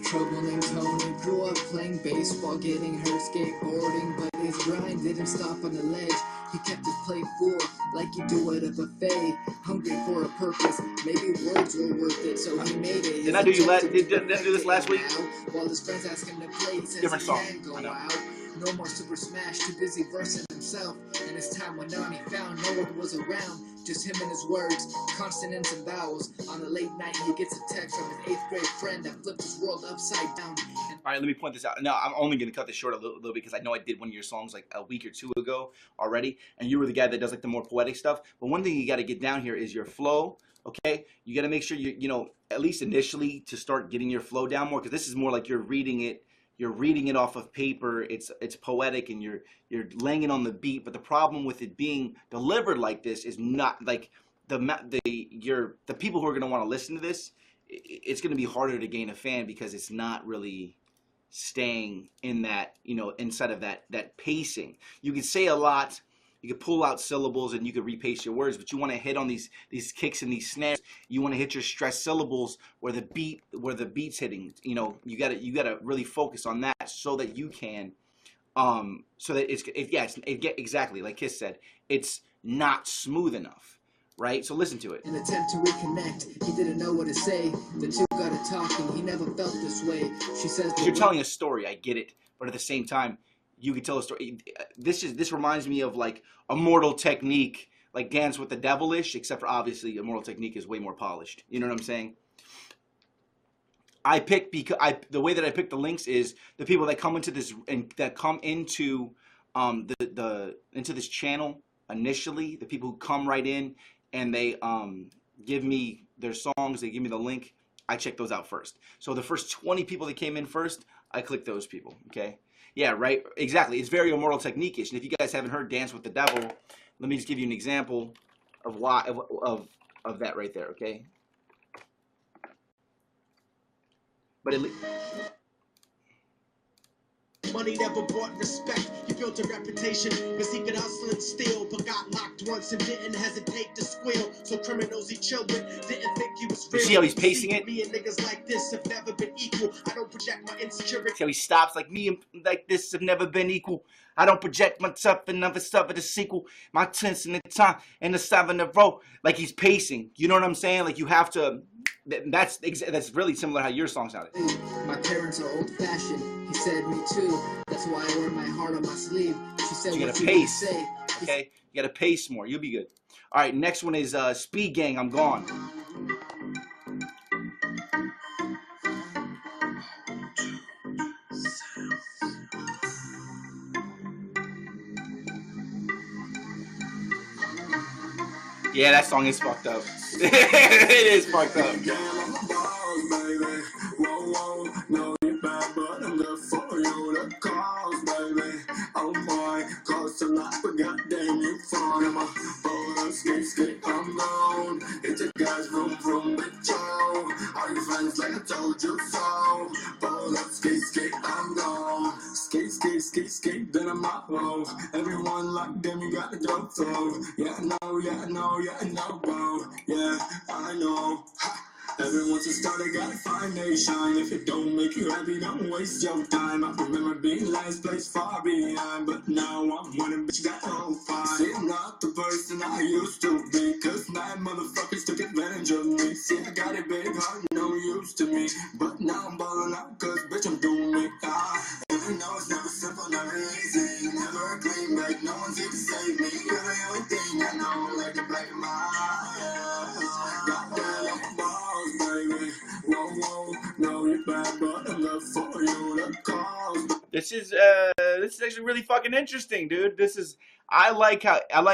Trouble named Tony grew up playing baseball, getting hurt skateboarding, but his grind didn't stop on the ledge. He kept his plate full like you do at a buffet, hungry for a purpose. Maybe words were worth it, so he made it. Didn't I do this last week? While his friends ask him to play, he says different song. Go out. No more Super Smash, too busy versing himself. And as time went on, he found no one was around. Just him and his words, consonants and vowels. On a late night, he gets a text from his 8th grade friend that flipped his world upside down. All right, let me point this out. No, I'm only going to cut this short a little bit because I know I did one of your songs like a week or two ago already, and you were the guy that does like the more poetic stuff. But one thing you got to get down here is your flow. Okay, you got to make sure you know, at least initially, to start getting your flow down more, because this is more like you're reading it. You're reading it off of paper. It's poetic, and you're laying it on the beat. But the problem with it being delivered like this is not like the people who are going to want to listen to this. It's going to be harder to gain a fan because it's not really staying in that, you know, inside of that pacing. You can say a lot. You can pull out syllables and you can repace your words, but you want to hit on these kicks and these snares. You want to hit your stressed syllables where the beat's hitting. You know, you gotta really focus on that so that you can, so that exactly like Kiss said, it's not smooth enough, right? So listen to it. An attempt to reconnect. He didn't know what to say. The two got to talking. He never felt this way. She says, you're telling a story. I get it, but at the same time, you could tell a story. This reminds me of like Immortal Technique, like Dance with the Devilish, except for obviously Immortal Technique is way more polished. You know what I'm saying? I picked the way that I picked the links is the people that come into this and that come into into this channel initially, the people who come right in and they give me their songs, they give me the link. I check those out first. So the first 20 people that came in first, I click those people. Okay. Yeah, right. Exactly. It's very Immortal Technique-ish. And if you guys haven't heard Dance with the Devil, let me just give you an example of why of that right there. Okay. But money never brought respect. He built a reputation because he could hustle and steal, but got locked once and didn't hesitate to squeal. So criminals he chilled with didn't think he was real. You see how he's pacing it? Me and niggas like this have never been equal. I don't project my insecurity. See how he stops like me and like this have never been equal. I don't project myself and never suffer the sequel. My tense in the time and the 7 in a row. Like he's pacing. You know what I'm saying? Like you have to. That's really similar how your song sounded. My parents are old fashioned. He said me too. That's why I wear my heart on my sleeve. She said, you gotta pace. Okay, you gotta pace more. You'll be good. All right, next one is Speed Gang. I'm Gone. Yeah, that song is fucked up. It is fucked up. Skate, then I'm out home. Everyone like them, you got the dope flow. Yeah, I know, bro. Yeah, I know. Everyone's a star, they gotta find they shine. If it don't make you happy, don't waste your time. I remember being last place far behind, but now I'm winning, bitch, got all fine. See, I'm not the person I used to be, cause 9 motherfuckers took advantage of me. See, I got a big heart, no use to me, but now I'm balling out, cause bitch, I'm doing me. Even though it's never simple, never easy, never a clean break, no one's here to save me. You're the only thing I know, like the back of my eye. Goddamn, I'm balls, baby. Whoa, whoa, no, you're bad, but I'm left for you to call. This is actually really fucking interesting, dude. I like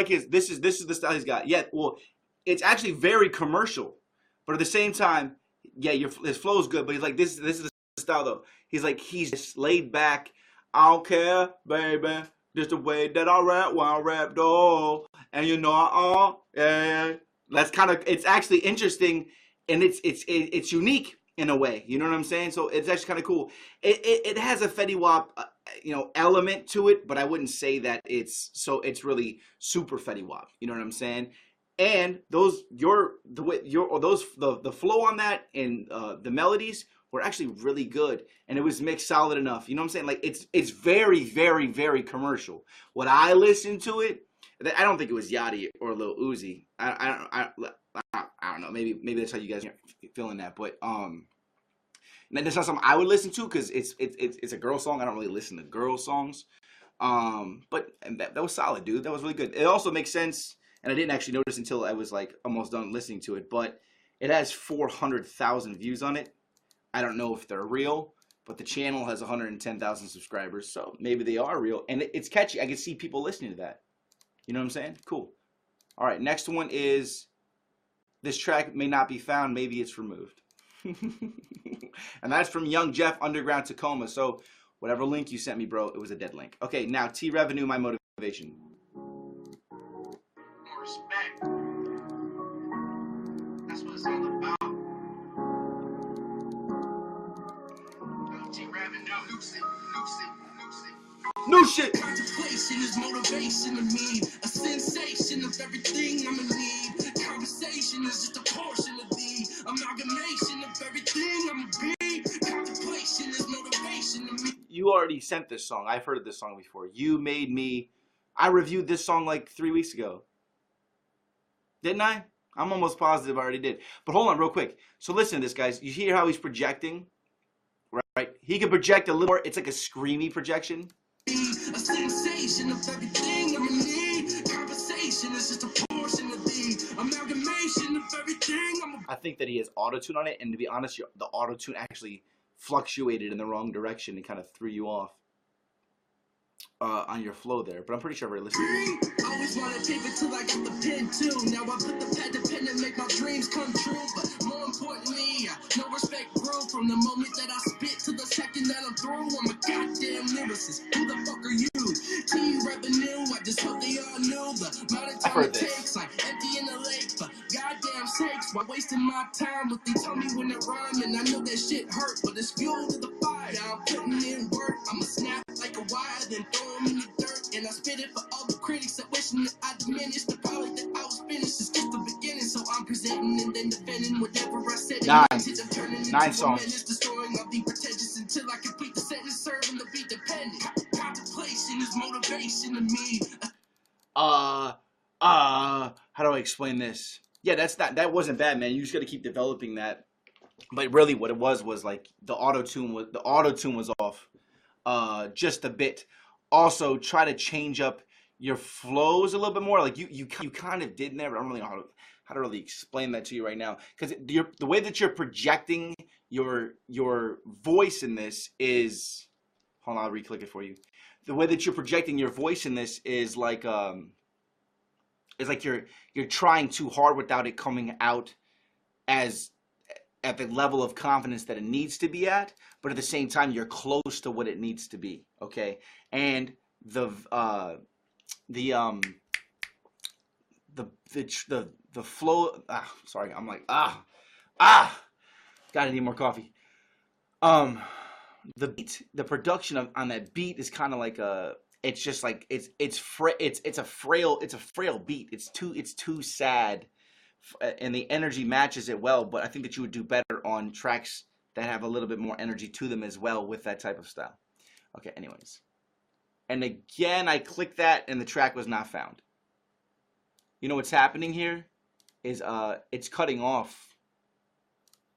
his this is the style he's got. Yeah, well, it's actually very commercial, but at the same time, yeah, his flow is good. But he's like this is the style though. He's just laid back. I don't care, baby. Just the way that I rap when I rap, though. And you know, yeah. That's kind of, it's actually interesting, and it's unique in a way. You know what I'm saying? So it's actually kind of cool. It has a Fetty Wap, element to it, but I wouldn't say that it's really super Fetty Wap. You know what I'm saying? And the flow on that and the melodies were actually really good, and it was mixed solid enough. You know what I'm saying? Like it's very, very, very commercial. When I listened to it, I don't think it was Yachty or Lil Uzi. I don't know. Maybe that's how you guys are feeling that. But that's not something I would listen to because it's a girl song. I don't really listen to girl songs. But that was solid, dude. That was really good. It also makes sense, and I didn't actually notice until I was like almost done listening to it. But it has 400,000 views on it. I don't know if they're real, but the channel has 110,000 subscribers, so maybe they are real. And it's catchy. I can see people listening to that. You know what I'm saying? Cool. All right, next one is, this track may not be found, maybe it's removed. And that's from Young Jeff, Underground Tacoma. So whatever link you sent me, bro, it was a dead link. Okay, now T Revenue, My Motivation. Respect. That's what it's all about. New shit. Contemplation is motivation to me, a sensation of everything I'm in need. Conversation is just a portion of the amalgamation of everything I'm a be. Contemplation is motivation to me. You already sent this song. I've heard this song before. You Made Me. I reviewed this song like 3 weeks ago. Didn't I? I'm almost positive I already did. But hold on real quick. So listen to this, guys. You hear how he's projecting? Right? He can project a little more. It's like a screamy projection. A sensation of everything I'm in need. Conversation is just a portion of the amalgamation of everything I'm a... I think that he has auto-tune on it, and to be honest, the auto-tune actually fluctuated in the wrong direction and kind of threw you off on your flow there. But I'm pretty sure I've already listened to it. Always wanna tape it till I get the pen too. Now I put the pad to pen and make my dreams come true. But more importantly, no respect grew from the moment that I spit to the second that I'm through. I'm a goddamn lyricist. Who the fuck are you? T Revenue. I just hope they all knew the amount of time it takes. Like empty in the lake, for goddamn sakes. Why wasting my time? What they tell me when it rhyme, and I know that shit hurt, but it's fuel to the fire. Now I'm putting in work. I'ma snap like a wire, then throw 'em in the dirt, and I spit it for all the critics that wishing that I diminished the product that I was finished. It's just the beginning, so I'm presenting and then defending whatever I said. 9 songs. Destroying of the pretentious until I complete the sentence, serving the beat dependent. Contemplation is motivation to me. How do I explain this? Yeah, that wasn't bad, man. You just got to keep developing that. But really, what it was like the auto tune was off, just a bit. Also, try to change up your flows a little bit more. Like you kind of did there, but I don't really know how to really explain that to you right now, because the way that you're projecting your voice in this is, hold on, I'll re-click it for you. The way that you're projecting your voice in this is like you're trying too hard without it coming out as at the level of confidence that it needs to be at, but at the same time you're close to what it needs to be. Okay, and the flow. Sorry, I'm like gotta need more coffee. The beat, the production on that beat is kind of like it's just like it's a frail beat. It's too sad and the energy matches it well. But I think that you would do better on tracks that have a little bit more energy to them as well with that type of style. Okay, anyways. And again, I clicked that and the track was not found. You know what's happening here is it's cutting off.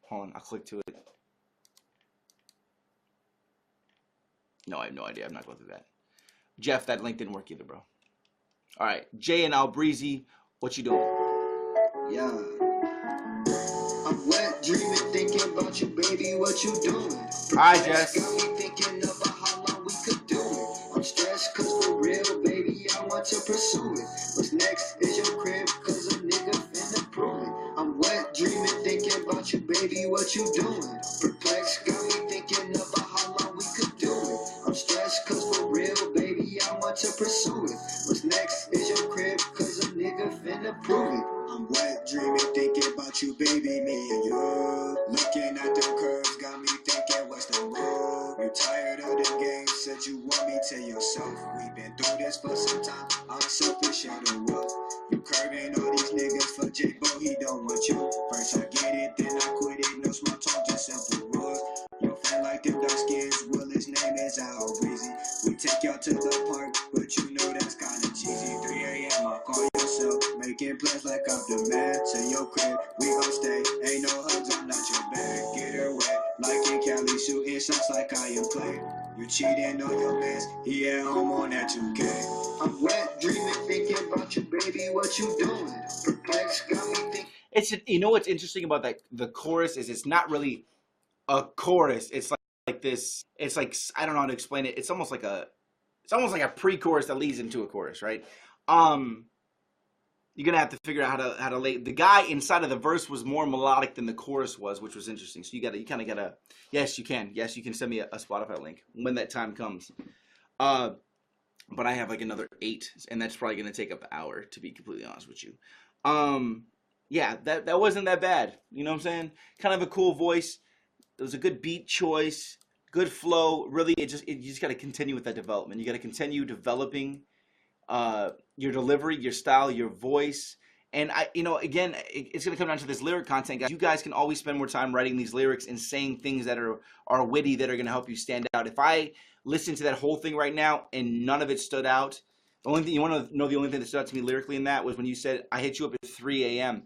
Hold on, I'll click to it. No, I have no idea. I'm not going through that. Jeff, that link didn't work either, bro. All right, Jay and Albreezy, what you doing? Yeah. I'm wet, dreaming, thinking about you, baby, what you doing? Hi, Jess. Got me thinking about how long we could do it. I'm stressed, cause for real, baby, I want to pursue it. What's next is your crib, cause a nigga finna prove it. I'm wet, dreaming, thinking about you, baby, what you doing? Perplexed, got me thinking about how long we could do it. I'm stressed, cause for real, baby, I want to pursue it. What's next is your crib, cause a nigga finna prove it. I'm wet, dreaming, thinking about you, baby, me and you. Looking at them curves, got me thinking, what's the move? You tired of the game, said you want me to yourself. We've been through this for some time, I'm selfish and the rough. You curving all these niggas for J-Bo, he don't want you. First I get it, then I quit it, no small talk, just simple rules. Your fan like them dark skins, well his name is Albreezy. We take y'all to the park, but you know that's kinda cheesy. 3 a.m. I call yourself, making plans like I'm the man. To your crib, we gon' stay. Ain't no hugs, I'm not your bag. Get her wet, like in Cali, shooting shots like I am Clay. You cheating on your mans, he at home on that 2K. I'm wet, dreaming, thinking about you, baby, what you doing? Perplexed, got me thinking. You know what's interesting about that? The chorus is it's not really a chorus. It's like this. It's like, I don't know how to explain it. It's almost like a pre-chorus that leads into a chorus, right? You're gonna have to figure out how to lay. The guy inside of the verse was more melodic than the chorus was, which was interesting. So you kind of gotta. Yes, you can send me a Spotify link when that time comes. But I have like another 8, and that's probably gonna take up an hour, to be completely honest with you. Yeah, that wasn't that bad. You know what I'm saying? Kind of a cool voice. It was a good beat choice, good flow. Really, you just got to continue with that development. You got to continue developing your delivery, your style, your voice. And again, it's going to come down to this lyric content, guys. You guys can always spend more time writing these lyrics and saying things that are witty, that are going to help you stand out. If I listen to that whole thing right now and none of it stood out, the only thing you want to know, the only thing that stood out to me lyrically in that was when you said, I hit you up at 3 a.m.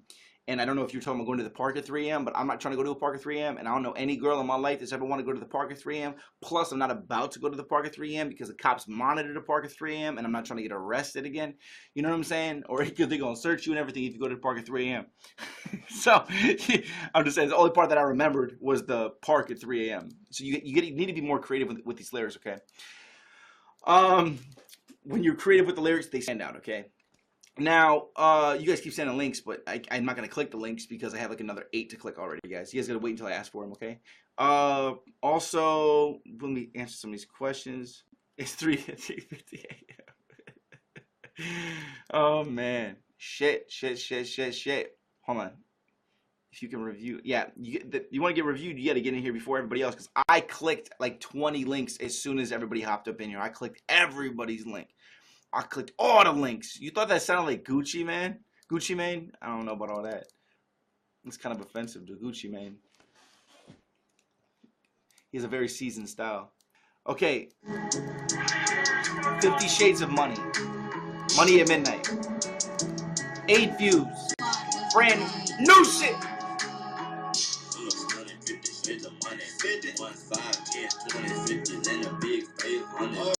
And I don't know if you're talking about going to the park at 3 a.m., but I'm not trying to go to a park at 3 a.m. And I don't know any girl in my life that's ever want to go to the park at 3 a.m. Plus, I'm not about to go to the park at 3 a.m. because the cops monitor the park at 3 a.m. and I'm not trying to get arrested again. You know what I'm saying? Or they're going to search you and everything if you go to the park at 3 a.m. So, I'm just saying, the only part that I remembered was the park at 3 a.m. So you need to be more creative with these lyrics, okay? When you're creative with the lyrics, they stand out, okay? Now, you guys keep sending links, but I'm not going to click the links because I have like another 8 to click already, guys. You guys got to wait until I ask for them, okay? Also, let me answer some of these questions. It's 3:58. Oh, man. Shit. Hold on. If you can review. Yeah, you want to get reviewed, you got to get in here before everybody else because I clicked like 20 links as soon as everybody hopped up in here. I clicked everybody's link. I clicked all the links. You thought that sounded like Gucci Mane? Gucci Mane? I don't know about all that. It's kind of offensive to Gucci Mane. He has a very seasoned style. Okay. 50 Shades of Money. Money at Midnight. 8 views. Brand new shit. 50 shades of money. 50, 1, 5, 10, 20, 50, and a big face on it.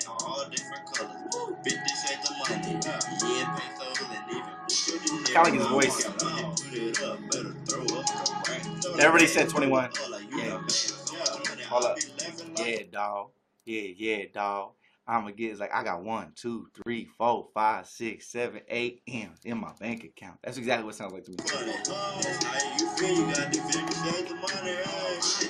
All different colors. 50 shades of money. Yeah, pesos and even I like his voice. Everybody said 21. Yeah. Hold up. Yeah, dog. Yeah, dog. I'ma get it's like I got 1, 2, 3, 4, 5, 6, 7, 8 M's in my bank account. That's exactly what it sounds like to me. That's how you feel. You got the 50 shades of money.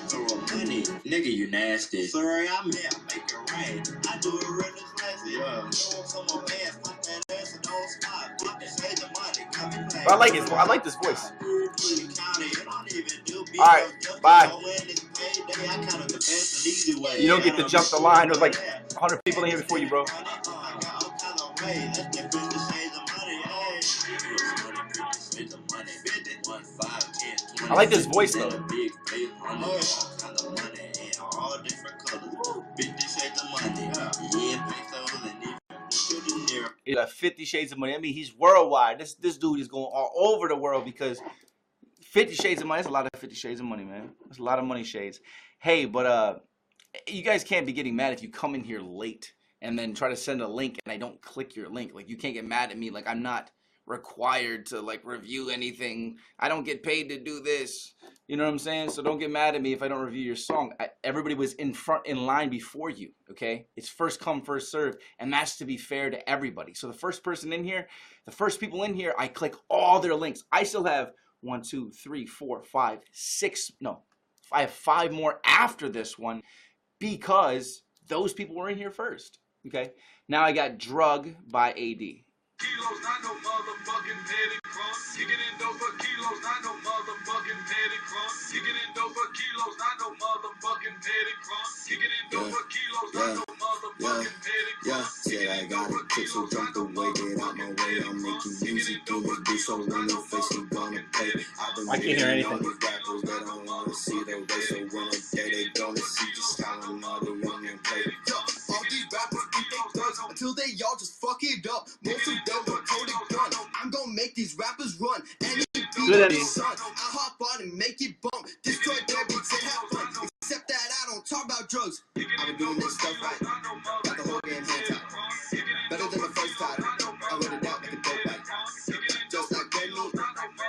Throw money, nigga, you nasty. Sorry, I'm here. Make it rain. I do it really classy. Yeah. Some more bands, pop that ass and don't stop. 50 shades of money. Got me playing. But I like this voice. All right, bye. You don't get to jump the line. There's like 100 people in here before you, bro. I like this voice though. He got 50 Shades of Money. I mean, he's worldwide. This dude is going all over the world because 50 Shades of Money. That's a lot of 50 Shades of Money, man. That's a lot of money shades. Hey, but you guys can't be getting mad if you come in here late and then try to send a link and I don't click your link. Like, you can't get mad at me. Like, I'm not required to like review anything. I don't get paid to do this. You know what I'm saying? So don't get mad at me if I don't review your song. Everybody was in line before you, okay? It's first come, first serve, and that's to be fair to everybody. So the first person in here, the first people in here, I click all their links. I still have 1, 2, 3, 4, 5, 6. No, I have 5 more after this one because those people were in here first, okay? Now I got Drug by AD. Kilos, not no motherfucking petty crumb. Kicking in dope for kilos, not no motherfucking petty crumb. Kicking in dope for kilos, not no motherfucking petty crumb. Kicking in dope for kilos, not no motherfucking petty crumb. Said I got it, kick so jump away, get out my way. I'm making music, do it, do so when the face you gonna pay. I can't hear anything. These rappers that don't wanna see the race, so when a day they gonna see just how another young and play. All these rappers think they thugs until they all just fuck it up. Most of them were coded gun. I'm gonna make these rappers run. Any beat Good on Eddie. the sun, I hop on and make it bump. Destroy their beats and have fun. Except that I don't talk about drugs. I've been doing this stuff right. Got the whole game hand tied. Better than the first time. I wrote it out like a dope back. Just like Benny, I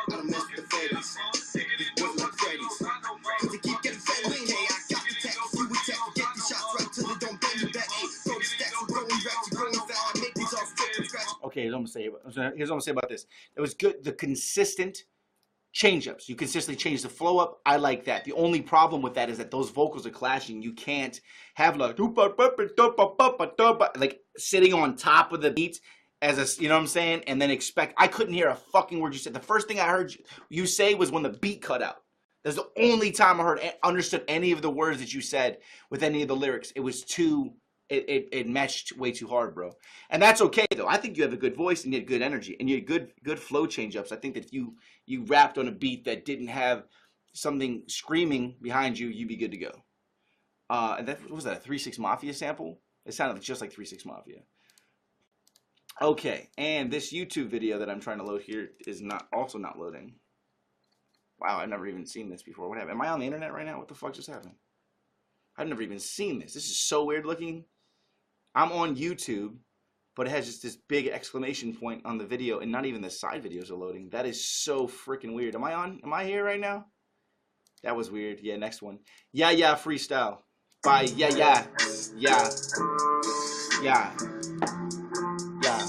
don't mess with the faders. These boys like Freddy's. Cause they keep getting fed. Okay, I got the tech. You attack, get these shots right till they don't bend you back. Hey, throw the stacks, you're growing racks, you're growing fat. I make these all straight from scratch. Okay, here's what I'm gonna say about this. It was good. The consistent change-ups. You consistently change the flow up. I like that. The only problem with that is that those vocals are clashing. You can't have like sitting on top of the beat as a, you know what I'm saying, and then expect. I couldn't hear a fucking word you said. The first thing I heard you say was when the beat cut out. That's the only time I understood any of the words that you said with any of the lyrics. It was too. It meshed way too hard, bro. And that's okay though. I think you have a good voice and you had good energy and you had good flow change-ups. I think that if you rapped on a beat that didn't have something screaming behind you, you'd be good to go. And that, what was that, a 3 6 Mafia sample? It sounded just like 3 6 Mafia. Okay, and this YouTube video that I'm trying to load here is also not loading. Wow, I've never even seen this before. What happened? Am I on the internet right now? What the fuck just happened? I've never even seen this. This is so weird looking. I'm on YouTube, but it has just this big exclamation point on the video, and not even the side videos are loading. That is so freaking weird. Am I here right now? That was weird. Yeah, next one. Yeah, yeah, freestyle. By yeah, yeah, yeah, yeah, yeah.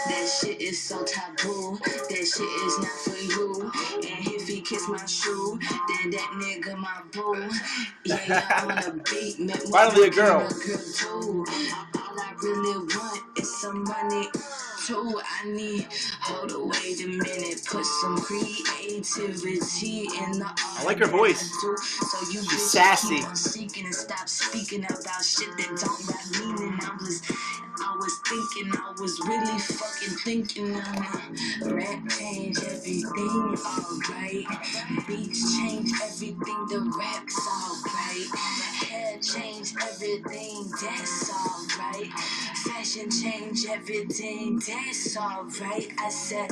That shit is so taboo. That shit is not for you. And if he kiss my shoe, then that nigga my boo. Yeah, I wanna beat me. Finally a girl. Too. All I really want is some money. Too. I need. Hold on, wait a minute. Put some creativity in the. I like her voice. So you She's sassy. keep on seeking and stop speaking about shit that don't have meaning. I was thinking, I was really fucking thinking. Rap change everything, alright. Beats change everything, the rap's alright. Hair change everything, that's alright. Fashion change everything, that's alright. I said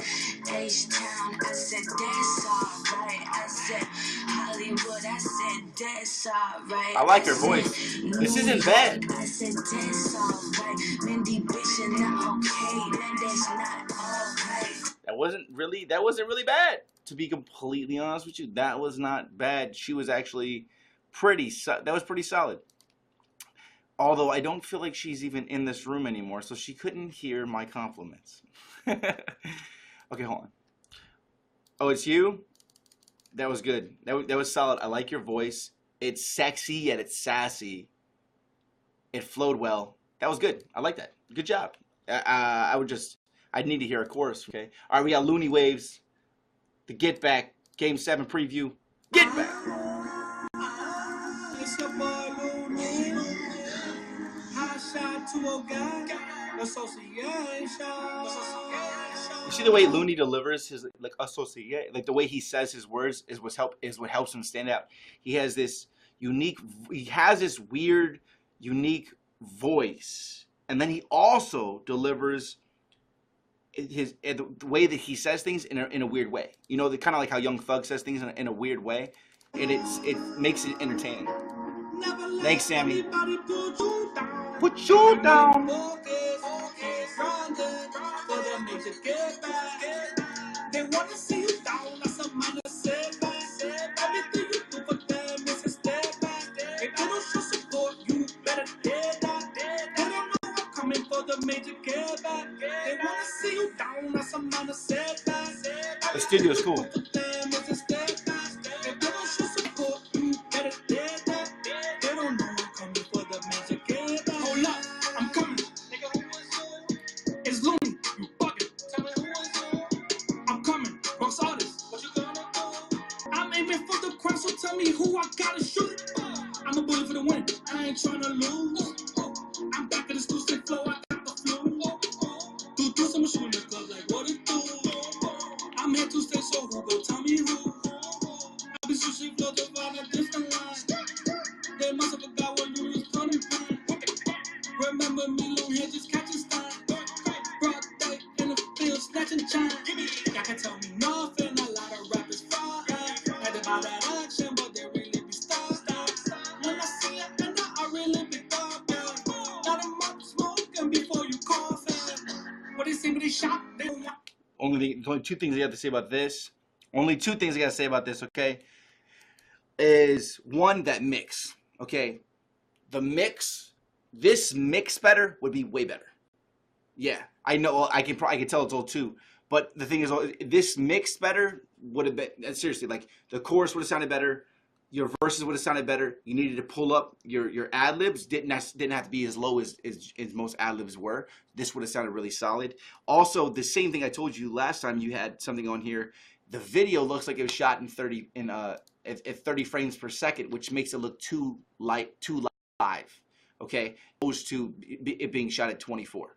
H-Town, I said that's alright. I said Hollywood, I said that's alright. I like her voice. This isn't bad. I said that's alright. Mindy bitch and I'm okay. Then that's not alright. That wasn't really bad. To be completely honest with you, that was not bad. She was actually that was pretty solid. Although I don't feel like she's even in this room anymore, so she couldn't hear my compliments. Okay, hold on. Oh, it's you? That was good. That was solid. I like your voice. It's sexy, yet it's sassy. It flowed well. That was good. I like that. Good job. I'd need to hear a chorus, okay? All right, we got Looney Waves, the Get Back, Game 7 preview. Get Back! It's the boy Looney. mutual gain. Association. You see the way Looney delivers his like associate, like the way he says his words is what helps him stand out. He has this weird, unique voice, and then he also delivers the way that he says things in a weird way. You know, kind of like how Young Thug says things in a weird way, and it makes it entertaining. Thanks, Sammy. Put you down. They want to see you down, that's a man of setback. Everything you do for them is a step back. If they don't show support, you better get that. They don't know I'm coming for the major get back. They want to see you down, that's a man of setback. The studio's cool. If they don't show support, you better get that. They don't know I'm coming for the major get back. Hold up, I'm coming. Nigga, who was you? It's Looney, you bugging. Tell me who was you? I'm coming, Bronx artist. What you gonna do? I'm aiming for the crown, so tell me who I gotta shoot. I'm a bullet for the win, I ain't tryna lose. I'm back in the stool, stick flow, I got the flu. Do some shooting the club like what it do. I'm here to stay, so who go tell me who? I've been switching flow to find a different line. They must have forgot where you was coming from. Remember me, long hair, just catching style. Broad day in the field, snatching chime. Y'all can tell me nothing, a lot of rappers fry. Had about that action, but they really be stars. When I see it, and I really be thought. Got them up smoking before you cough. What they say when they shot, they don't want. Only two things I have to say about this. Only two things I got to say about this, okay? Is one, that mix, okay? The mix, this mix better would be way better. Yeah, I know, I can tell it's old too. But the thing is, this mixed better would have been, seriously, like the chorus would have sounded better. Your verses would have sounded better. You needed to pull up your ad libs. Didn't have to be as low as most ad libs were. This would have sounded really solid. Also, the same thing I told you last time you had something on here. The video looks like it was shot in 30 frames per second, which makes it look too live. Okay, opposed to it being shot at 24,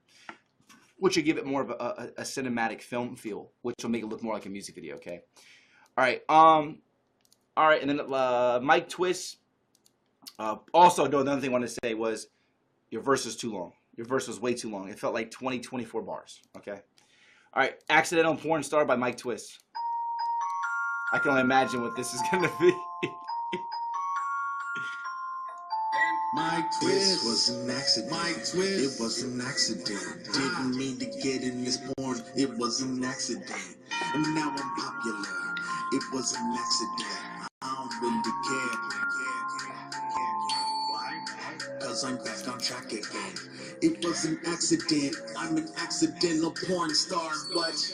which will give it more of a cinematic film feel, which will make it look more like a music video. Okay, all right, and then Mike Twist. Also, another thing I wanted to say was your verse is too long. Your verse was way too long. It felt like 24 bars. Okay. All right, Accidental Porn Star by Mike Twist. I can only imagine what this is gonna be. My This was an accident. My twist. It was an accident. Didn't mean to get in this porn. It was an accident. And now I'm popular. It was an accident. I don't really care. Cause I'm back on track again. It was an accident. I'm an accidental porn star. But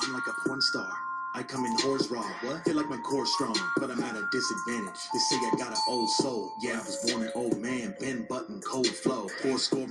I'm like a porn star. I come in horse raw. What? Feel like my core strong, but I'm at a disadvantage. They say I got an old soul. Yeah, I was born an old man. Ben Button, cold flow.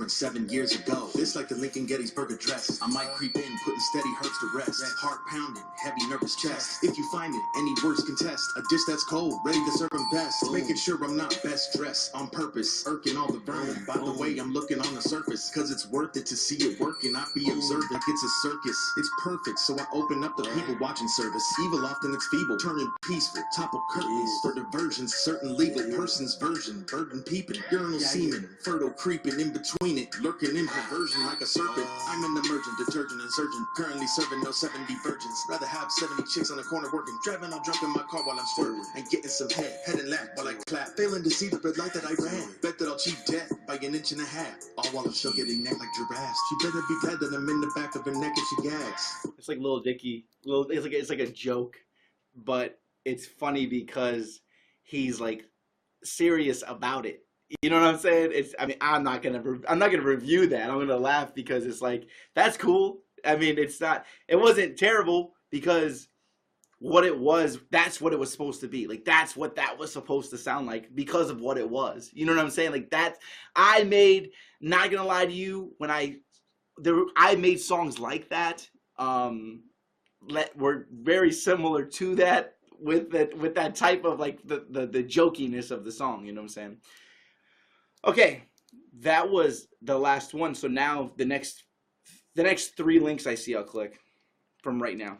7 years ago. This like the Lincoln Gettysburg Address. I might creep in, putting steady hurts to rest. Heart pounding, heavy nervous chest. If you find it, any words contest. A dish that's cold, ready to serve them best. Making sure I'm not best dressed on purpose. Irking all the vermin. By the way, I'm looking on the surface. Cause it's worth it to see it work and not be observed like it's a circus. It's perfect, so I open up the people watching service. Evil often it's feeble, turning peaceful, topple curtains for diversions, certain legal person's version, burden peeping, urinal semen, fertile creeping in between it, lurking in perversion like a serpent. I'm an emergent, detergent insurgent, currently serving no 70 virgins. Rather have 70 chicks on the corner working, driving all drunk in my car while I'm swerving, and getting some head and lap while I clap, failing to see the red light that I ran. Bet that I'll cheat death by an inch and a half, all while I'm still getting neck like giraffes. She better be glad that I'm in the back of her neck and she gags. It's like Lil Dicky. It's like a joke, but it's funny because he's like serious about it. You know what I'm saying? I'm not gonna review that. I'm gonna laugh because it's like, that's cool. I mean, it wasn't terrible because what it was, that's what it was supposed to be. Like, that's what that was supposed to sound like because of what it was. You know what I'm saying? Like, not gonna lie to you, when I made songs like that. Were very similar to that with that type of like the jokiness of the song, you know what I'm saying? Okay, that was the last one. So now the next 3 links I see, I'll click from right now.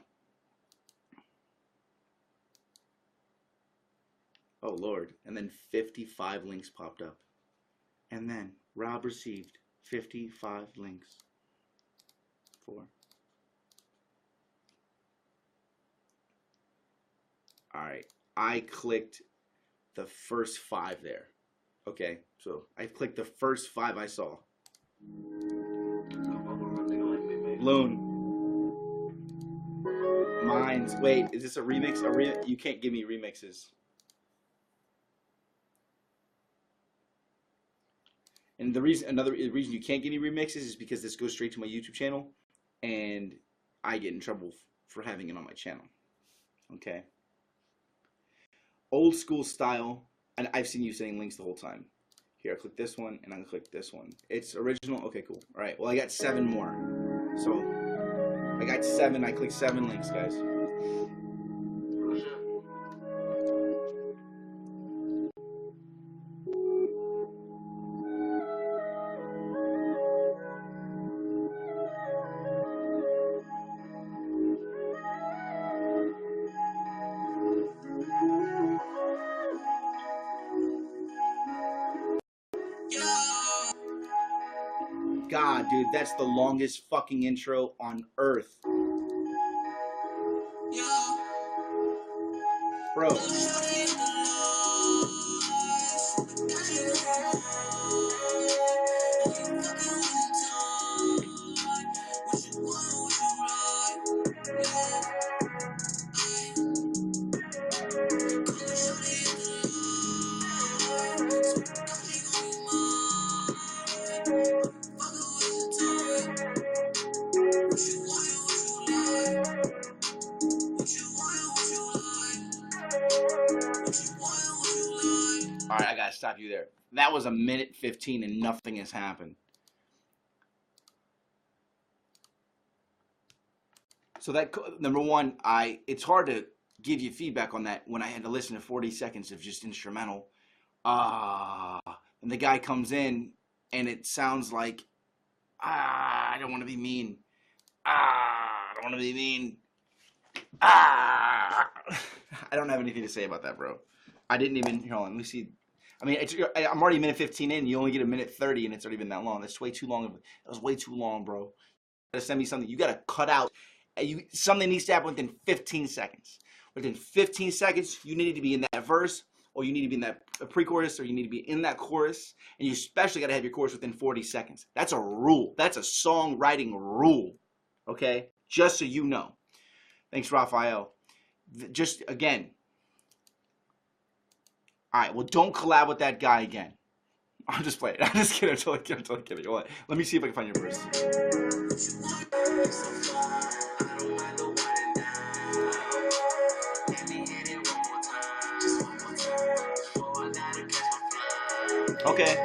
Oh Lord! And then 55 links popped up, and then Rob received 55 links. 4. All right, I clicked the first 5 there. Okay, so I clicked the first 5 I saw. Loon. Mines. Wait, is this a remix? You can't give me remixes. And another reason you can't get any remixes is because this goes straight to my YouTube channel, and I get in trouble for having it on my channel. Okay. Old school style, and I've seen you saying links the whole time. Here, I click this one, and I click this one. It's original. Okay, cool. All right. Well, I got 7 more. So I got 7. I clicked 7 links, guys. God, dude, that's the longest fucking intro on earth. Bro. All right, I gotta stop you there. That was 1:15 and nothing has happened. So that, number one, it's hard to give you feedback on that when I had to listen to 40 seconds of just instrumental. And the guy comes in and it sounds like, I don't want to be mean. I don't want to be mean. I don't have anything to say about that, bro. I didn't even, hold on, let me see. I mean, I'm already 1:15 in. You only get 1:30, and it's already been that long. That's way too long. That was way too long, bro. You gotta send me something. You gotta cut out. Something needs to happen within 15 seconds. Within 15 seconds, you need to be in that verse, or you need to be in that pre-chorus, or you need to be in that chorus, and you especially gotta have your chorus within 40 seconds. That's a rule. That's a songwriting rule. Okay, just so you know. Thanks, Raphael. Just again. All right, well, don't collab with that guy again. I'm just playing. I'm just kidding. I'm totally kidding. Hold on. Let me see if I can find your verse. Okay.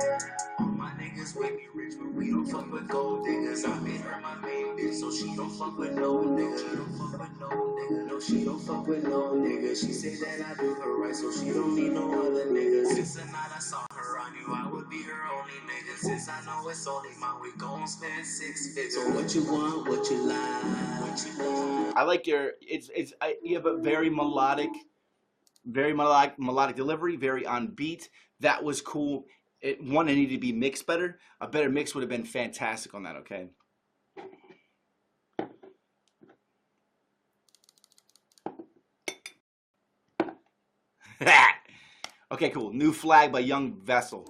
Make me rich, but we don't fuck with gold diggers. I made her my main bitch, so she don't fuck with no nigga. She don't fuck with no nigga. No, she don't fuck with no nigga. She said that I do her right, so she don't need no other niggas. Since the night I saw her, I knew I would be her only nigga. Since I know it's only mine, we gon' spend 6 figures. So what you want, what you like, what you want. I like your, you have a very melodic delivery, very on beat. That was cool. It needed to be mixed better. A better mix would have been fantastic on that, okay? Okay, cool. New Flag by Young Vessel.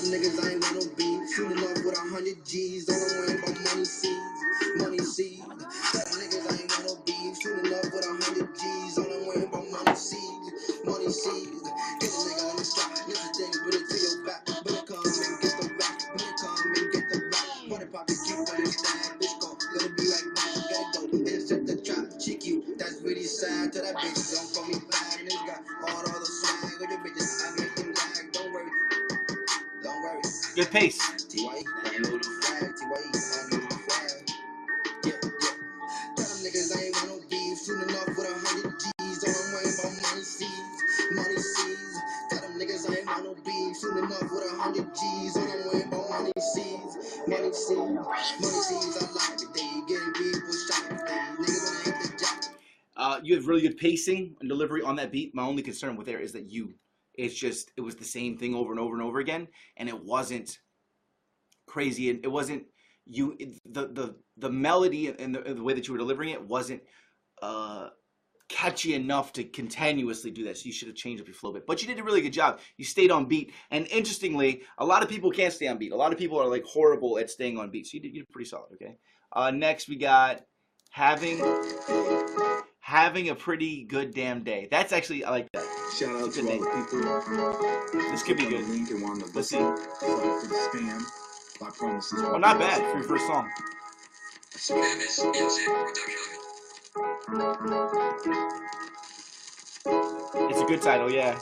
Niggas, I ain't want no beef. Shooting off with 100 G's. All I'm worrying about money seeds. Money seeds. Niggas, I ain't want no beef. Shooting off with 100 G's. All I'm worrying about money seeds. Money seeds. Get a nigga on the spot. Listen things, put it to your back. Better come and get the back. Better come and get the back. Money pop the keep on your stab. Bitch, go. Gonna be like, gotta go. And set the trap. Chick you. That's really sad. To that bitch. Don't call me back. Niggas got all the swag. With your bitches. I make them lag. Don't worry. Don't worry. Good pace. TYE, I know the flag. TYE, I know the flag. Yeah, yeah. Tell them niggas I ain't want no beef. Shooting off with 100 G's. All I'm worrying about money seeds. Money seeds. Tell them niggas 100 G's, when I'm wearing about money seeds. Money seeds, I like it. They getting people shot. They niggas ain't the job. You have really good pacing and delivery on that beat. My only concern with there is that it was the same thing over and over and over again, and it wasn't crazy, and it wasn't the melody and the way that you were delivering it wasn't catchy enough to continuously do that. So you should have changed up your flow a bit. But you did a really good job. You stayed on beat, and interestingly, a lot of people can't stay on beat. A lot of people are like horrible at staying on beat. So you did pretty solid. Okay. Next we got having a pretty good damn day. That's actually, I like that. Shout out to all the people. This could be good. Link and want to Let's see. Sorry for the spam. My promises. Oh, not bad for your first song. Spanish music production. It's a good title, yeah.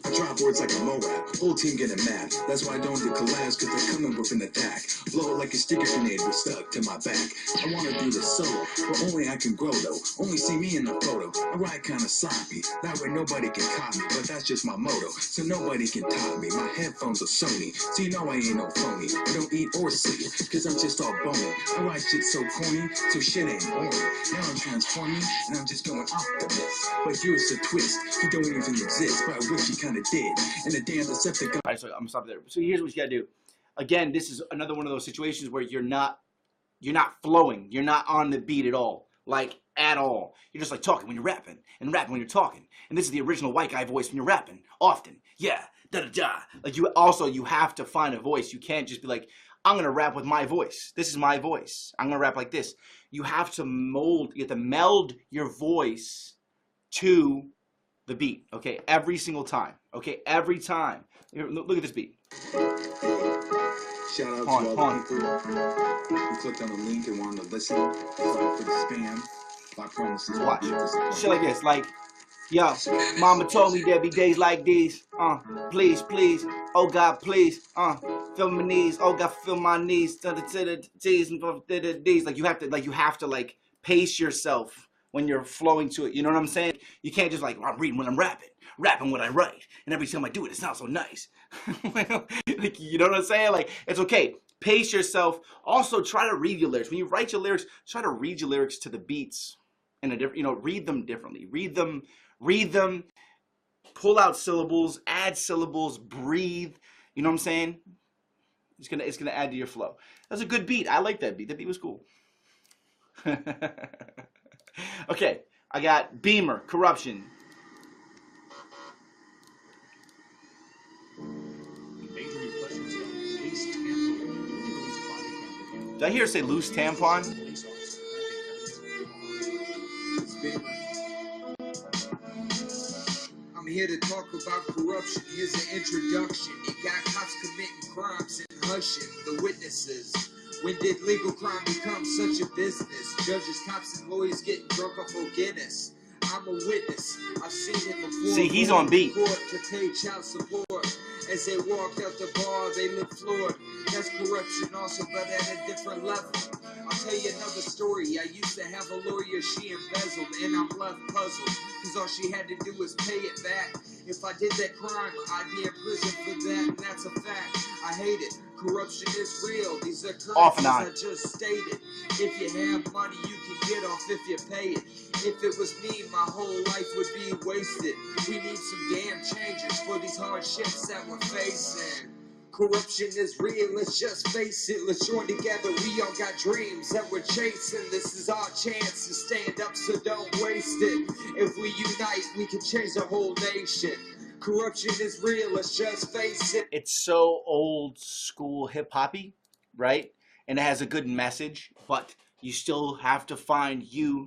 I drop words like a Moab, whole team getting mad. That's why I don't do collabs, cause they're coming with an attack. Blow it like a sticker grenade, we're stuck to my back. I wanna do this solo, but only I can grow though. Only see me in the photo, I ride kinda sloppy. That way nobody can copy, but that's just my motto. So nobody can top me, my headphones are Sony. So you know I ain't no phony, I don't eat or sleep, cause I'm just all bony. I write shit so corny, so shit ain't boring. Now I'm transforming, and I'm just going optimist. But here's the twist, you don't even exist, but I wish you kinda did. And the damn Decepticon. All right, so I'm gonna stop there. So here's what you gotta do. Again, this is another one of those situations where you're not flowing. You're not on the beat at all, like at all. You're just like talking when you're rapping and rapping when you're talking. And this is the original white guy voice when you're rapping. Often, yeah, da da da. Like you have to find a voice. You can't just be like, I'm gonna rap with my voice. This is my voice. I'm gonna rap like this. You have to meld your voice to the beat, okay? Every single time, okay? Every time. Here, look at this beat. Shout out to all the people who clicked on the link and wanted to listen. Sorry for the spam. My promises. Watch. Shit like this, like, yo, mama told me there'd be days like these. Please, please, oh God, please. Feel my knees. Oh God, feel my knees. To the T's and the D's. Like you have to pace yourself when you're flowing to it. You know what I'm saying? You can't just like, I'm reading when I'm rapping what I write, and every time I do it, it sounds so nice. Like, you know what I'm saying? Like, it's okay. Pace yourself. Also, try to read your lyrics. When you write your lyrics, try to read your lyrics to the beats in a different, read them differently. Read them, pull out syllables, add syllables, breathe. You know what I'm saying? It's gonna add to your flow. That's a good beat. I like that beat. That beat was cool. Okay, I got Beamer, Corruption. Did I hear her say loose tampon? I'm here to talk about corruption. Here's an introduction. You got cops committing crimes and hushing the witnesses. When did legal crime become such a business? Judges, cops, and lawyers getting drunk off of Guinness. I'm a witness. I've seen it before. See, he's on beat. Court to pay child support. As they walked out the bar, they look floored. That's corruption also, but at a different level. I'll tell you another story. I used to have a lawyer, she embezzled, and I'm left puzzled. Cause all she had to do was pay it back. If I did that crime, I'd be in prison for that, and that's a fact. I hate it. Corruption is real. These are currencies I just stated. If you have money, you can get off if you pay it. If it was me, my whole life would be wasted. We need some damn changes for these hardships that we're facing. Corruption is real, let's just face it. Let's join together, we all got dreams that we're chasing. This is our chance to stand up, so don't waste it. If we unite, we can change the whole nation. Corruption is real, let's just face it. It's so old school hip hoppy, right? And it has a good message, but you still have to find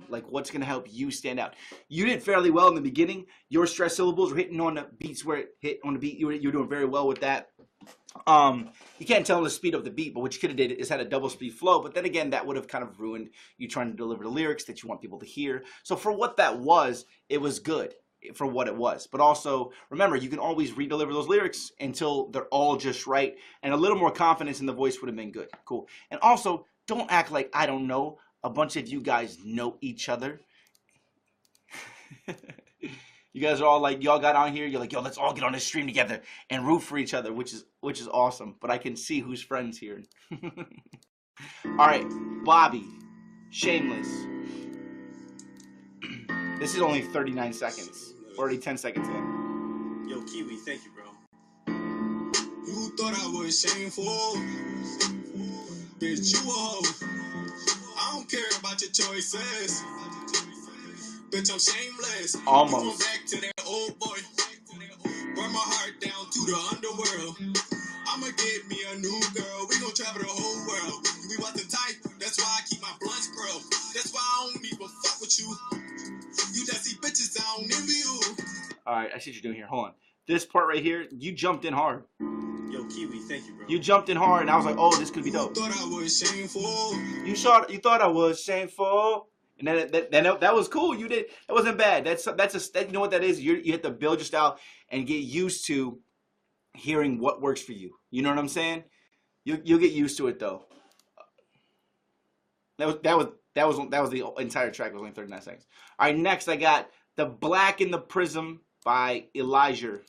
what's going to help you stand out. You did fairly well in the beginning. Your stress syllables were hitting on the beats where it hit on the beat. You're doing very well with that. You can't tell them to speed up the beat, but what you could have did is had a double speed flow. But then again, that would have kind of ruined you trying to deliver the lyrics that you want people to hear. So for what that was, it was good for what it was. But also, remember, you can always redeliver those lyrics until they're all just right. And a little more confidence in the voice would have been good. Cool. And also, don't act like I don't know. A bunch of you guys know each other. You guys are all like, y'all got on here. You're like, yo, let's all get on this stream together and root for each other, which is awesome. But I can see who's friends here. All right, Bobby, Shameless. This is only 39 seconds. Already 10 seconds in. Yo, Kiwi, thank you, bro. You thought I was shameful. Bitch, you a hoe. I don't care about your choices. Bitch, I'm shameless. Almost. You go back to that old boy. Burn my heart down to the underworld. I'ma get me a new girl. We gon' travel the whole world. We wasn't tight. That's why I keep my blunts curled. That's why I don't even fuck with you. You just see bitches, I don't envy you. Alright, I see what you're doing here. Hold on. This part right here, you jumped in hard. Yo, Kiwi, thank you, bro. You jumped in hard, and I was like, oh, this could be dope. You thought I was shameful. You thought I was shameful. And that was cool. You did. That wasn't bad. You know what that is? You have to build your style and get used to hearing what works for you. You know what I'm saying? You'll get used to it though. That was the entire track. It was only 39 seconds. All right, next I got The Black in the Prism by Elijah.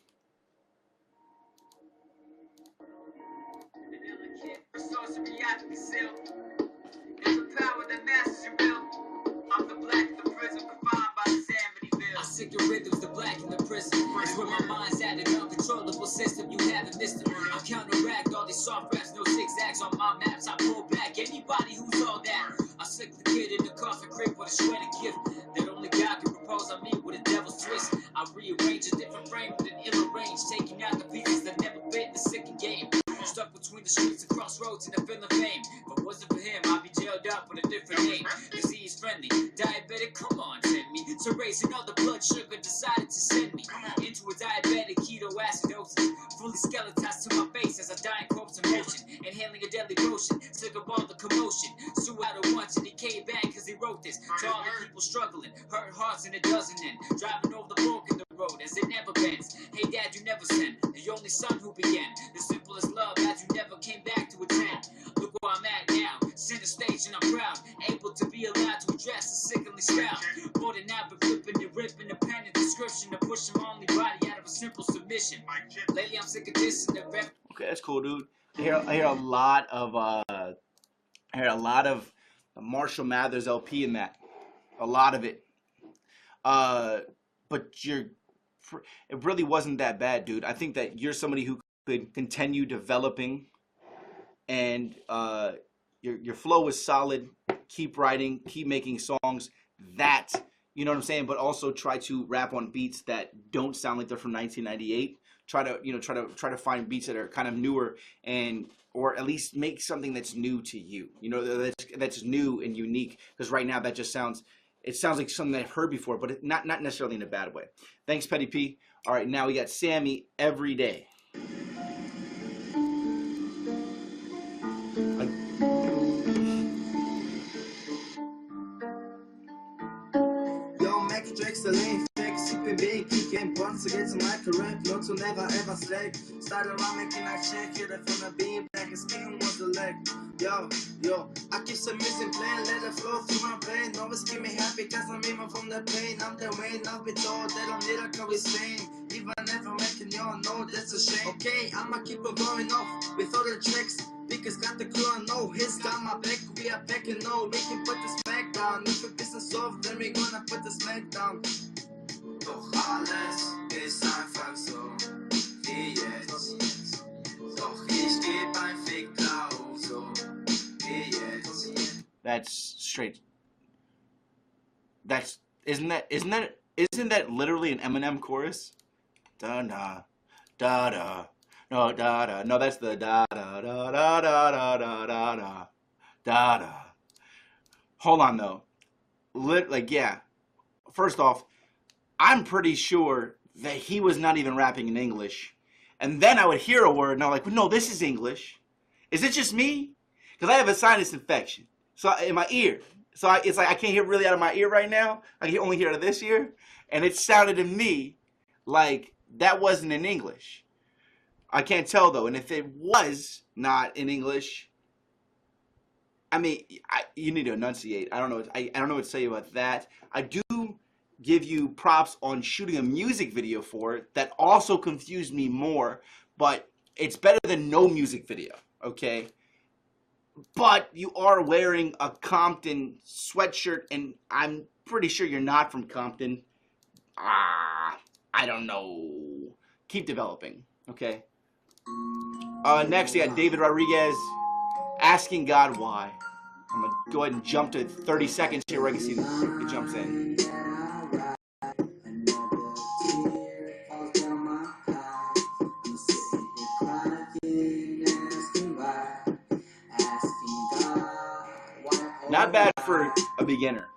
I sick your rhythms, the black in the prison. It's where my mind's at, an uncontrollable system. You haven't missed it. I counteract all these soft raps, no zigzags on my maps. I pull back anybody who's all that. I sick the kid in the coffin crib with a shredded gift that only God can propose on me with a devil's twist. I rearrange a different frame with an ill range, taking out the pieces that never fit in the second game. Stuck between the streets and crossroads in a film of fame. If it wasn't for him, I'd be jailed up with a different name. Cause he's friendly, diabetic, come on, send me to raising all the blood sugar, decided to send me into a diabetic ketoacidosis. Fully skeletized to my face as I die in corpse emotion. Inhaling a deadly potion, sick of all the commotion. Suicidal once and he came back cause he wrote this to all the people struggling, hurt hearts in a dozen and driving over the fork in the road as it never bends. Hey dad, you never sent the only son who began the simplest love that you never came back to attend. Look where I'm at now, center stage and I'm proud, able to be allowed to address the sickenly style. More than ever flipping and ripping the pen and description to push my only body out of a simple submission. Lately I'm sick of this and the rep. Okay, that's cool, dude. I hear a lot of the Marshall Mathers LP in that. A lot of it. But it really wasn't that bad, dude. I think that you're somebody who could continue developing, and your flow is solid. Keep writing, keep making songs that, you know what I'm saying, but also try to rap on beats that don't sound like they're from 1998. Try to find beats that are kind of newer, or at least make something that's new to you. You know, that's new and unique, because right now that just sounds like something I've heard before, but not necessarily in a bad way. Thanks, Petty P. All right, now we got Sammy, Every Day. Yo, Mac Drake's the lane fix. Super big, kicking once to get to my career. Not to never ever slack. Started around making that shit. Hit it from the beam. Black and skin was the leg. Yo, I keep some missing plan. Let it flow through my brain. Always keep me happy cause I'm aiming from the pain. I'm the way, I've been told they don't need a cover stain. Even if I'm making y'all know that's a shame. Okay, I'ma keep on going off with all the tricks. Because got the crew, I know his got my back. We are back and no, we can put the smack down. If a business off, then we gonna put the smack down. Doch alles ist einfach so wie jetzt. Doch ich geb ein Fick drauf, so wie jetzt. That's straight. Isn't that literally an Eminem chorus? Da da da da. No, da da. No, that's the da da da da da da da da da da da. Hold on though. Yeah. First off, I'm pretty sure that he was not even rapping in English, and then I would hear a word and I'm like, no, this is English. Is it just me? Because I have a sinus infection, so in my ear. So it's like I can't hear really out of my ear right now. I can only hear out of this ear, and it sounded to me like that wasn't in English. I can't tell though, and if it was not in English, I mean, you need to enunciate. I don't know. I don't know what to say about that. I do give you props on shooting a music video for it that also confused me more, but it's better than no music video, okay? But you are wearing a Compton sweatshirt, and I'm pretty sure you're not from Compton. I don't know. Keep developing, okay? Next, we got David Rodriguez asking God why. I'm going to go ahead and jump to 30 seconds here where I can see it jumps in. Not bad for a beginner.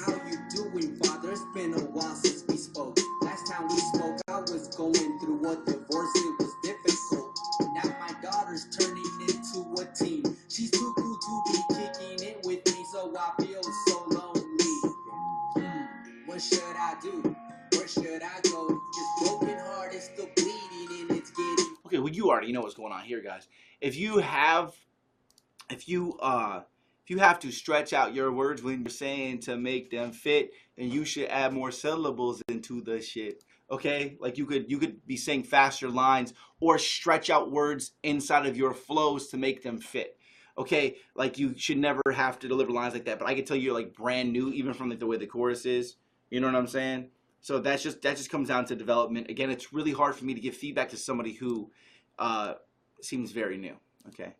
How you doing, Father? It's been a while since we spoke. Last time we spoke, I was going through a divorce. It was difficult. Now my daughter's turning into a teen. She's too cool to be kicking it with me, so I feel so lonely. What should I do? Where should I go? This broken heart is still bleeding and it's getting... Okay, well, you already know what's going on here, guys. If you have to stretch out your words when you're saying to make them fit, then you should add more syllables into the shit. Okay? Like you could be saying faster lines or stretch out words inside of your flows to make them fit. Okay? Like you should never have to deliver lines like that. But I can tell you're like brand new, even from like the way the chorus is. You know what I'm saying? So that just comes down to development. Again, it's really hard for me to give feedback to somebody who seems very new. Okay?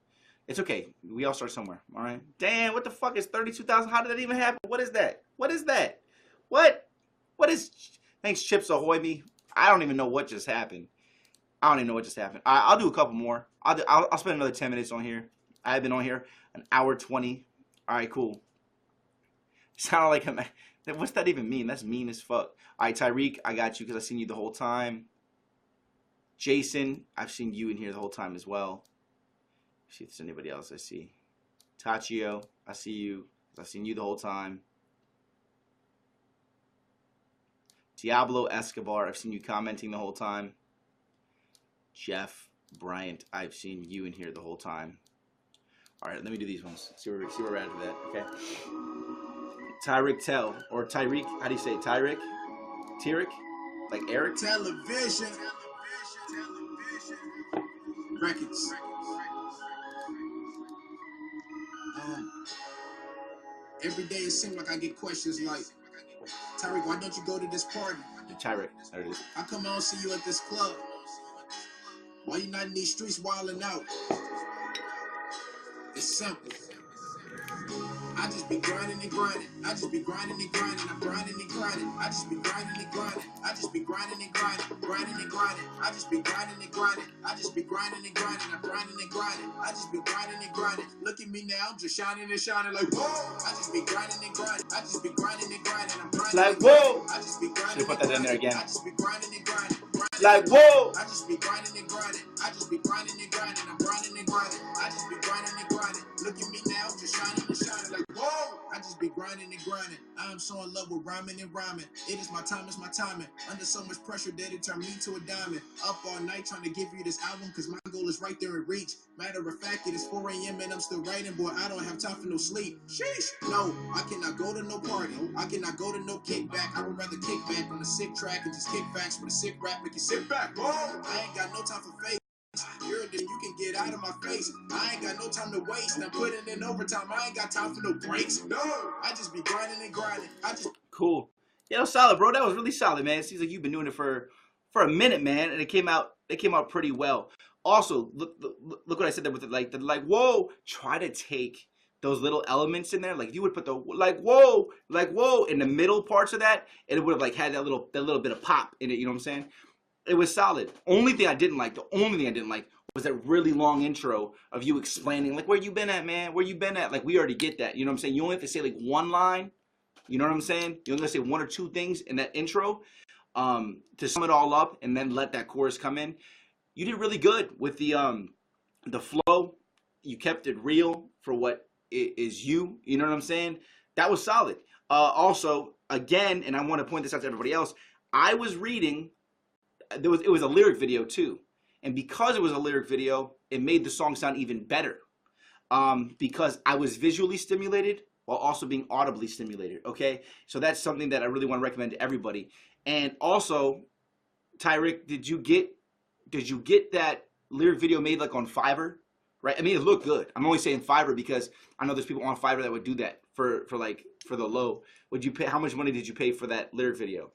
It's okay. We all start somewhere, all right? Damn, what the fuck is 32,000? How did that even happen? What is that? What is that? What is... Thanks, Chips Ahoy me. I don't even know what just happened. I'll do a couple more. I'll spend another 10 minutes on here. I've been on here an hour 20. All right, cool. Sound like I'm... What's that even mean? That's mean as fuck. All right, Tyreek, I got you because I've seen you the whole time. Jason, I've seen you in here the whole time as well. See if there's anybody else I see. Tachio, I see you. I've seen you the whole time. Diablo Escobar, I've seen you commenting the whole time. Jeff Bryant, I've seen you in here the whole time. All right, let me do these ones. See where we're at with that. Okay. Tyreek Tell or Tyreek. How do you say it? Tyreek? Tyreek? Like Eric? Television. Records. Every day it seems like I get questions like, Tyreek, why don't you go to this party? Tyreek, there it is. How come I don't see you at this club? Why you not in these streets wilding out? It's simple. I just be grinding and grinding. I just be grinding and grinding. I'm grinding and grinding. I just be grinding and grinding. I just be grinding and grinding. Grinding and grinding. I just be grinding and grinding. I just be grinding and grinding. I'm grinding and grinding. I just be grinding and grinding. Look at me now, I'm just shining and shining like whoa. I just be grinding and grinding. I just be grinding and grinding. I'm grinding like whoa. I just be grinding. Should put that in there again. I just be grinding and grinding. Like whoa. I just be grinding and grinding. I just be grinding and grinding. I'm grinding and grinding. I just be grinding and grinding. Look at me now, I'm just shining and shining like whoa. I just be grinding and grinding. I am so in love with rhyming and rhyming. It is my time, it's my timing. Under so much pressure that it turned me to a diamond. Up all night trying to give you this album cause my goal is right there in reach. Matter of fact, it is 4 a.m. and I'm still writing. Boy, I don't have time for no sleep. Sheesh. No, I cannot go to no party. I cannot go to no kickback. I would rather kick back on a sick track and just kick facts with a sick rap. Make you sit back. Whoa. I ain't got no time for fake. You can get out of my face. I ain't got no time to waste. I'm putting in overtime. I ain't got time for no breaks. No, I just be grinding and grinding. Cool. Yeah, that was solid, bro. That was really solid, man. It seems like you've been doing it for a minute, man, and it came out pretty well. Also, look what I said there with it, like whoa. Try to take those little elements in there. Like you would put the like whoa in the middle parts of that, and it would have like had that little bit of pop in it. You know what I'm saying? It was solid. The only thing I didn't like was that really long intro of you explaining, like, where you been at, man? Where you been at? Like, we already get that. You know what I'm saying? You only have to say, like, one line. You know what I'm saying? You only have to say one or two things in that intro to sum it all up and then let that chorus come in. You did really good with the flow. You kept it real for what is you. You know what I'm saying? That was solid. Also, again, and I want to point this out to everybody else, I was reading... It was a lyric video too, and because it was a lyric video, it made the song sound even better. Because I was visually stimulated while also being audibly stimulated. Okay, so that's something that I really want to recommend to everybody. And also, Tyrick, did you get that lyric video made like on Fiverr? Right? I mean, it looked good. I'm only saying Fiverr because I know there's people on Fiverr that would do that for the low. Would you pay? How much money did you pay for that lyric video?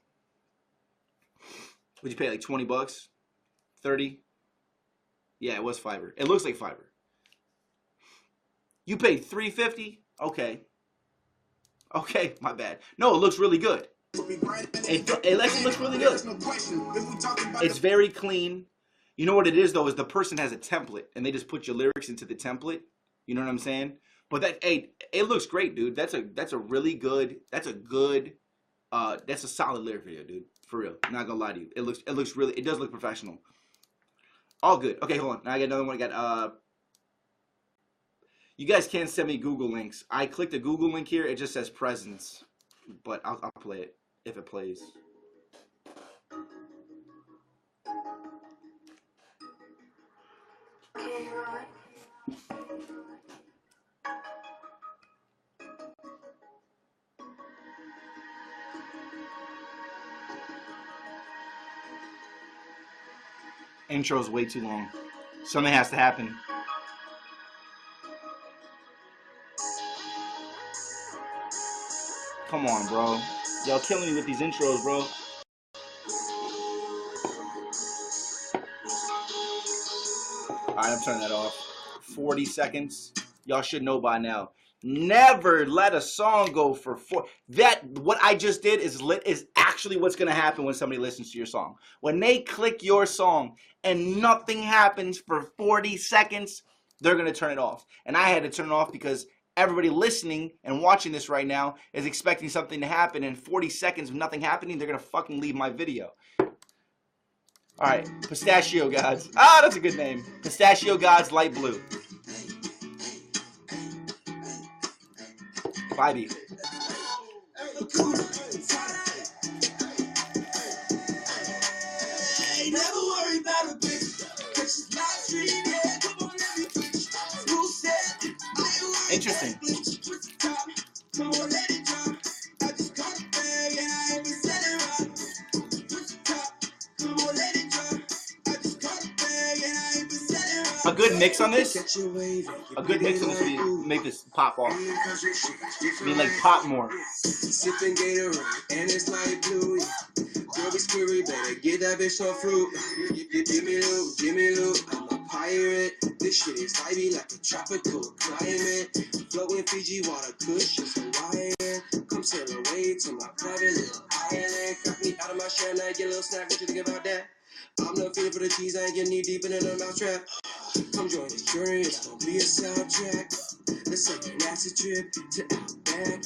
Would you pay like 20 bucks? 30? Yeah, it was Fiverr. It looks like Fiverr. You paid $350? Okay. Okay, my bad. No, it looks really good. It actually looks really good. It's very clean. You know what it is though, is the person has a template and they just put your lyrics into the template. You know what I'm saying? But that, hey, it looks great, dude. That's a really good, that's a solid lyric video, dude. For real. I'm not gonna lie to you. It looks really, it does look professional. All good. Okay, hold on. Now I got another one. I got you guys can send me Google links. I clicked a Google link here. It just says presents, but I'll play it if it plays. Intro's way too long. Something has to happen. Come on, bro. Y'all killing me with these intros, bro. Alright, I'm turning that off. 40 seconds. Y'all should know by now. Never let a song go for what I just did is actually what's gonna happen when somebody listens to your song. When they click your song and nothing happens for 40 seconds, they're gonna turn it off. And I had to turn it off because everybody listening and watching this right now is expecting something to happen, and 40 seconds of nothing happening, they're gonna fucking leave my video. Alright, Pistachio Gods. Ah, that's a good name. Pistachio Gods Light Blue. Vibey. Never worry about a bitch. She's not treated. Come on, let me bitch. Who said I Interesting. Come on, let it drop. I just caught a bag and I ain't been selling rock. Come on, let it drop. I just caught a bag and I ain't been selling rock. A good mix on this. A good mix on this would make this pop off. I mean, like pop more. Sipping Gatorade and it's light blue. Girl be scary, better get that bitch on fruit. Give me loot. I'm a pirate. This shit is vibey like a tropical climate. Flowing Fiji water, kush just Hawaiian. Come sail away to my private little island. Crack me out of my shell, now get a little snack. What you think about that? I'm not feeling for the cheese, I ain't getting knee deep in a mousetrap. Come join this journey, it's gonna be a soundtrack. Let's take an acid trip to Outback.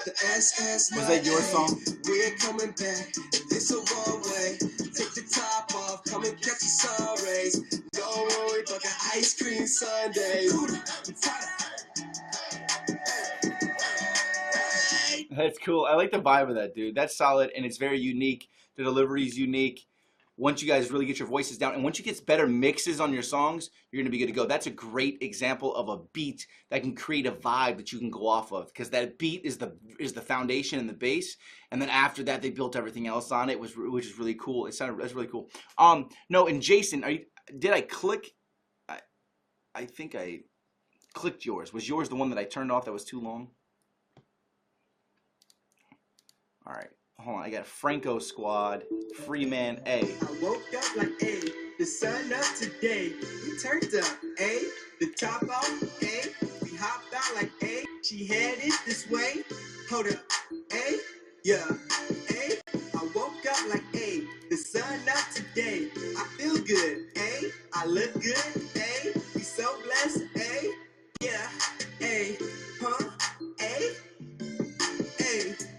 The SS. Was that your song? We're coming back this a one way. Take the top off, come and catch the sun rays. Don't worry about the ice cream sundae. That's cool. I like the vibe of that, dude. That's solid, and it's very unique. The delivery is unique. Once you guys really get your voices down, and once you get better mixes on your songs, you're going to be good to go. That's a great example of a beat that can create a vibe that you can go off of, because that beat is the foundation and the base, and then after that they built everything else on it, which is really cool. That's really cool. No, and Jason, did I click? I think I clicked yours. Was yours the one that I turned off that was too long? All right. Hold on, I got Franco Squad, Freeman A. I woke up like A, the sun up today. We turned up A, the top off A. We hopped out like A, she headed this way. Hold up, A, yeah, A. I woke up like A, the sun up today. I feel good, A. I look good, A. We so blessed, A. Yeah, A, huh, A.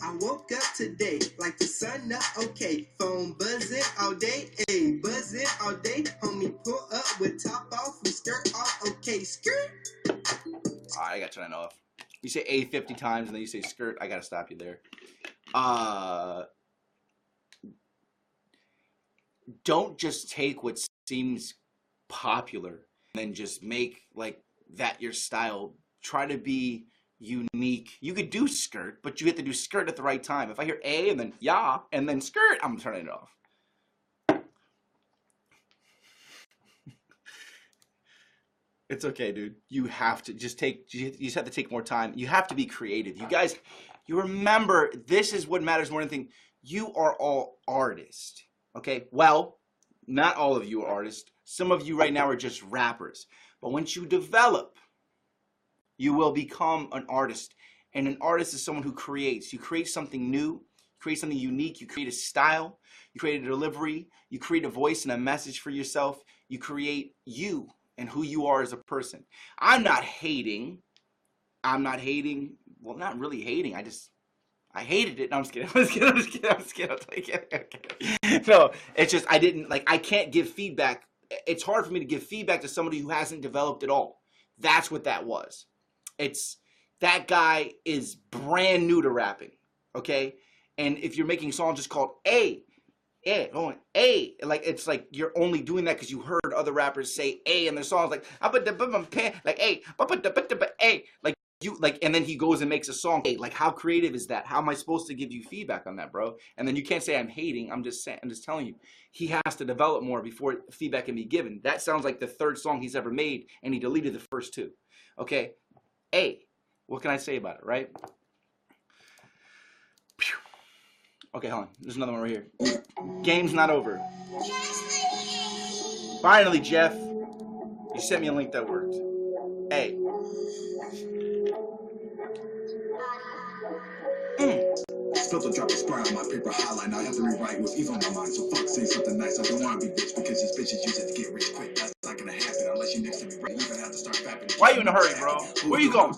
I woke up today like the sun up, okay. Phone buzzing all day, ayy, buzzing all day. Homie pull up with top off and skirt off, okay, skirt. Alright, I gotta turn that off. You say A 50 times and then you say skirt, I gotta stop you there. Don't just take what seems popular and then just make like that your style. Try to be unique. You could do skirt, but you have to do skirt at the right time. If I hear A and then yeah and then skirt, I'm turning it off. It's okay, dude. You have to just have to take more time. You have to be creative. You guys, you remember, this is what matters more than anything. You are all artists, okay? Well, not all of you are artists. Some of you right now are just rappers. But once you develop, you will become an artist. And an artist is someone who creates. You create something new, you create something unique, you create a style, you create a delivery, you create a voice and a message for yourself. You create you and who you are as a person. I'm not hating. Well, not really hating. I hated it. No, I'm just kidding. I'm just kidding. No, it's just I can't give feedback. It's hard for me to give feedback to somebody who hasn't developed at all. That's what that was. That guy is brand new to rapping, okay? And if you're making songs just called A, like it's like you're only doing that because you heard other rappers say A in their songs, like A, like you like, and then he goes and makes a song. Hey, like how creative is that? How am I supposed to give you feedback on that, bro? And then you can't say I'm hating. I'm just telling you, he has to develop more before feedback can be given. That sounds like the third song he's ever made, and he deleted the first two. Okay, A. What can I say about it, right? Okay, hold on. There's another one right here. Game's not over. Finally, Jeff. You sent me a link that worked. Hey. Filter drop a square on my paper highlight. Now I have to rewrite what's evil on my mind. So fuck, say something nice. I don't want to be rich because these bitches use it to get rich quick. That's not gonna happen unless you next to me right. You even have to start fapping. Why are you in a hurry, bro? Where you going?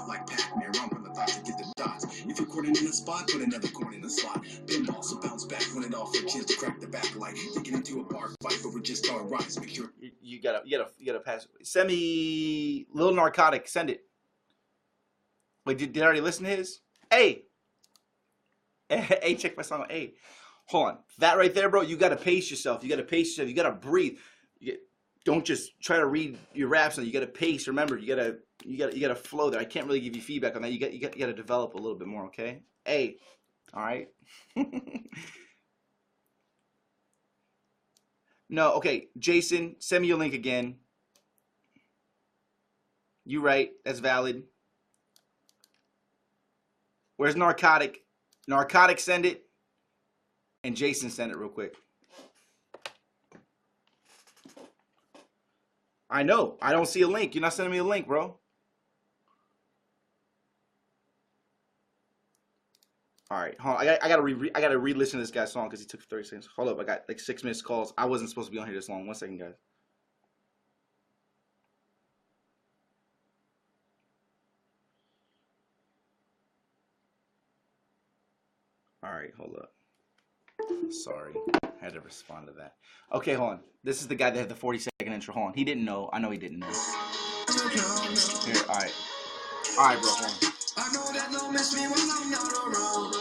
Like Pac-Man, run from the thoughts to get the dots. If you're cornered in a spot, put another corn in the slot. Pinball, so bounce back when it all for a chance to crack the back. Like taking into a bar fight, but we're just starting rise. Make sure you gotta pass. Send me Lil Narcotic. Send it. Wait, did I already listen to his? Hey. Hey, check my song out. Hey, hold on. That right there, bro, you got to pace yourself. You got to pace yourself. You got to breathe. Don't just try to read your raps. You got to pace. Remember, you got to flow there. I can't really give you feedback on that. You got to develop a little bit more, okay? Hey, all right? No, okay. Jason, send me your link again. You right. That's valid. Where's Narcotic? Narcotic, send it. And Jason, send it real quick. I know. I don't see a link. You're not sending me a link, bro. All right. Hold on. I gotta re-listen to this guy's song because he took 30 seconds. Hold up. I got like 6 missed calls. I wasn't supposed to be on here this long. 1 second, guys. All right, hold up. Sorry, I had to respond to that. Okay, hold on. This is the guy that had the 40-second intro. Hold on. He didn't know. I know he didn't know. Here, all right. All right, bro, hold on. I know that don't miss me when I'm not around.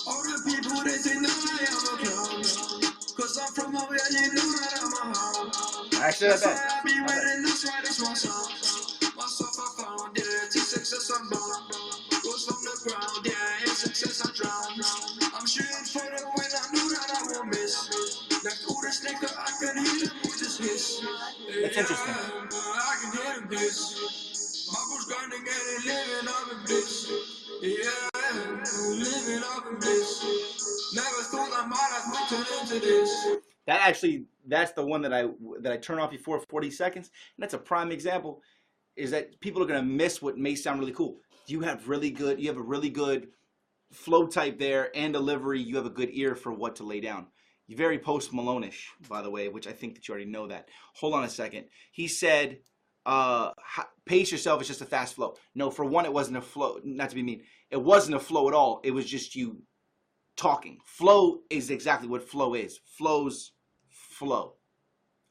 All the people, they think that I am a clown. Cause I'm from over here, you know that I'm a hound. Actually, that's why I be waiting, that's why that's my song. Myself I found, yeah, to success I'm bound. Rose from the ground, yeah, in success I drown. I'm shooting for the win, I know that I won't miss. Like all this nigga, I can hear them with this hiss. That's interesting. I can hear them hiss. My boy's gonna get it, living up in bliss. Yeah, living up in bliss. Never thought I might have turn into this. That's the one that I turn off before 40 seconds. And that's a prime example, is that people are gonna miss what may sound really cool. You have a really good flow type there and delivery. You have a good ear for what to lay down. You're very Post Malone-ish, by the way, which I think that you already know that. Hold on a second. He said, pace yourself, it's just a fast flow. No, for one, it wasn't a flow. Not to be mean. It wasn't a flow at all. It was just you talking. Flow is exactly what flow is. Flows flow.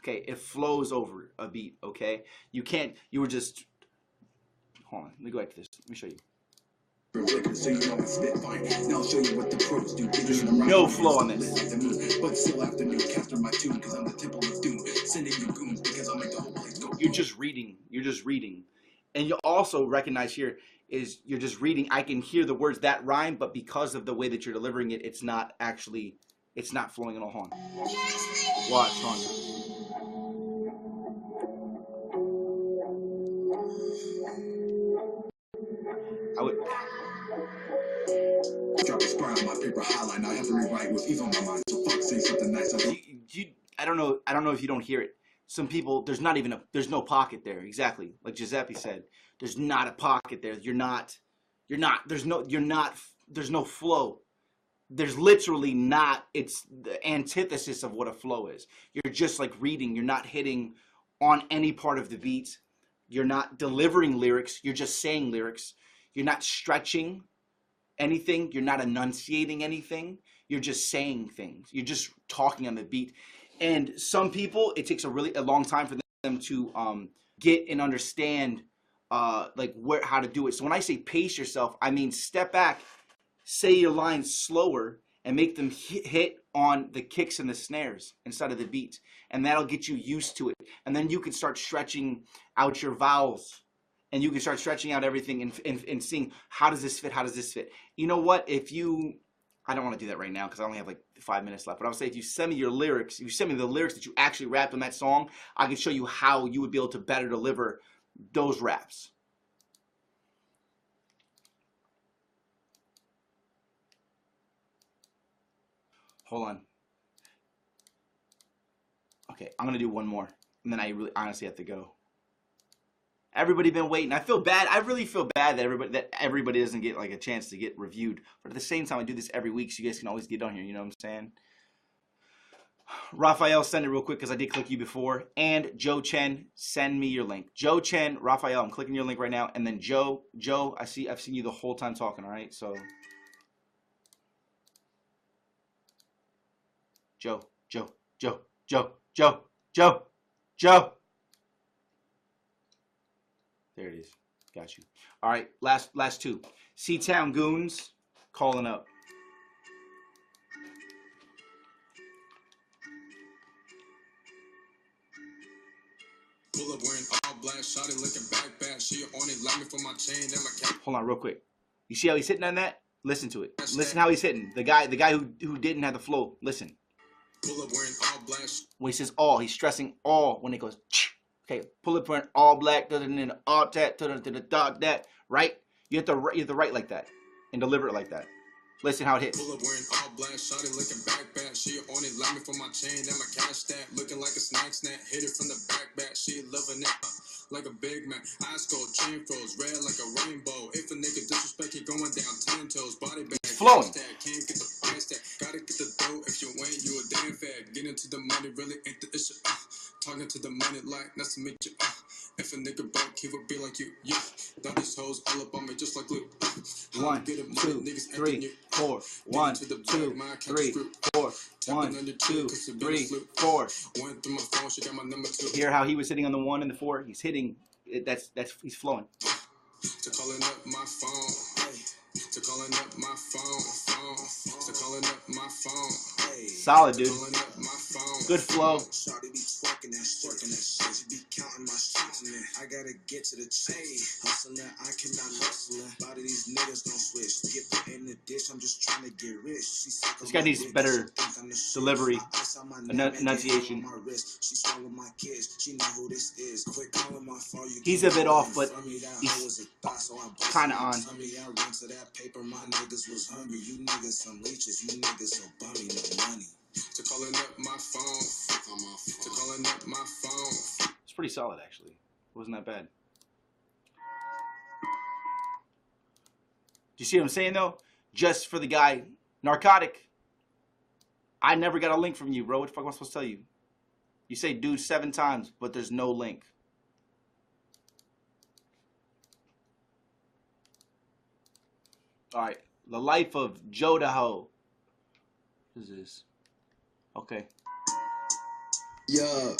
Okay, it flows over a beat, okay? You were just, hold on, let me go back to this. Let me show you. So you know it's spit fine. Now I'll show you what the pros do. There's no flow on this. But still afternoon, caster my tune because I'm the temple of doom. Sending you goons because I'll make the whole place go. You're just reading. And you also recognize here is you're just reading. I can hear the words that rhyme, but because of the way that you're delivering it, it's not flowing at all. Hold on. Watch, hold on. I would drop a spread on my paper highlight. Now I have to rewrite with even my mind. So fuck, say something nice. I don't know if you don't hear it. Some people, there's no pocket there. Exactly. Like Giuseppe said, there's not a pocket there. There's no flow. There's literally not, it's the antithesis of what a flow is. You're just like reading. You're not hitting on any part of the beat. You're not delivering lyrics. You're just saying lyrics. You're not stretching anything. You're not enunciating anything. You're just saying things. You're just talking on the beat. And some people, it takes a long time for them to get and understand like how to do it. So when I say pace yourself, I mean step back, say your lines slower, and make them hit on the kicks and the snares instead of the beat. And that'll get you used to it. And then you can start stretching out your vowels. And you can start stretching out everything and seeing how does this fit? How does this fit? You know what? I don't want to do that right now because I only have like 5 minutes left. But I would say if you send me your lyrics, if you send me the lyrics that you actually rapped on that song, I can show you how you would be able to better deliver those raps. Hold on. Okay, I'm going to do one more. And then I really honestly have to go. Everybody been waiting. I feel bad. I really feel bad that everybody doesn't get like a chance to get reviewed. But at the same time, I do this every week, so you guys can always get on here. You know what I'm saying? Raphael, send it real quick because I did click you before. And Joe Chen, send me your link. Joe Chen, Raphael, I'm clicking your link right now. And then Joe, I've seen you the whole time talking. All right, so Joe. There it is. Got you. All right, last two. C-Town Goons calling up. Pull up wearing all black, shotty looking back. She on it, like me for my chain and my cap. Hold on real quick. You see how he's hitting on that? Listen to it. Listen how he's hitting. The guy who didn't have the flow. Listen. Pull up wearing all black. When he says all, he's stressing all when it goes. Okay, pull up wearing all black, all that, right? You have to write like that and deliver it like that. Listen how it hits. Pull up wearing all black, shotty looking back. She on it, like me for my chain and my cash stack. Looking like a snack. Hit it from the back. She loving it like a big man. Eyes cold, chain froze, red like a rainbow. If a nigga disrespect, he going down 10 toes. Body bag, flowing. Can't get the price tag. Gotta get the dough. If you ain't, you a damn fag. Get into the money, really ain't the issue. Talking to the money like nice to meet you. If a nigga broke, he would be like you. Yeah, now these hoes all up on me just like Luke. 1, 2, 3, 4. 1, 2, 3, 4. 1, 2, 3, 4. Hear how he was hitting on the 1 and the 4? He's hitting. He's flowing. To calling up my phone. To calling up my phone. To calling up my phone. Solid, dude. Good flow. I gotta get to the chase. Hustling, I cannot hustle. A lot of these niggas don't switch. Get put in the dish, I'm just trying to get rich. This guy needs better delivery, enunciation. He's a bit off, but he's kind of on. To calling up my phone. To calling up my phone. It's pretty solid, actually. It wasn't that bad. Do you see what I'm saying, though? Just for the guy, Narcotic. I never got a link from you, bro. What the fuck am I supposed to tell you? You say dude 7 times, but there's no link. All right. The Life of Joe Daho. What is this? Okay. Yeah.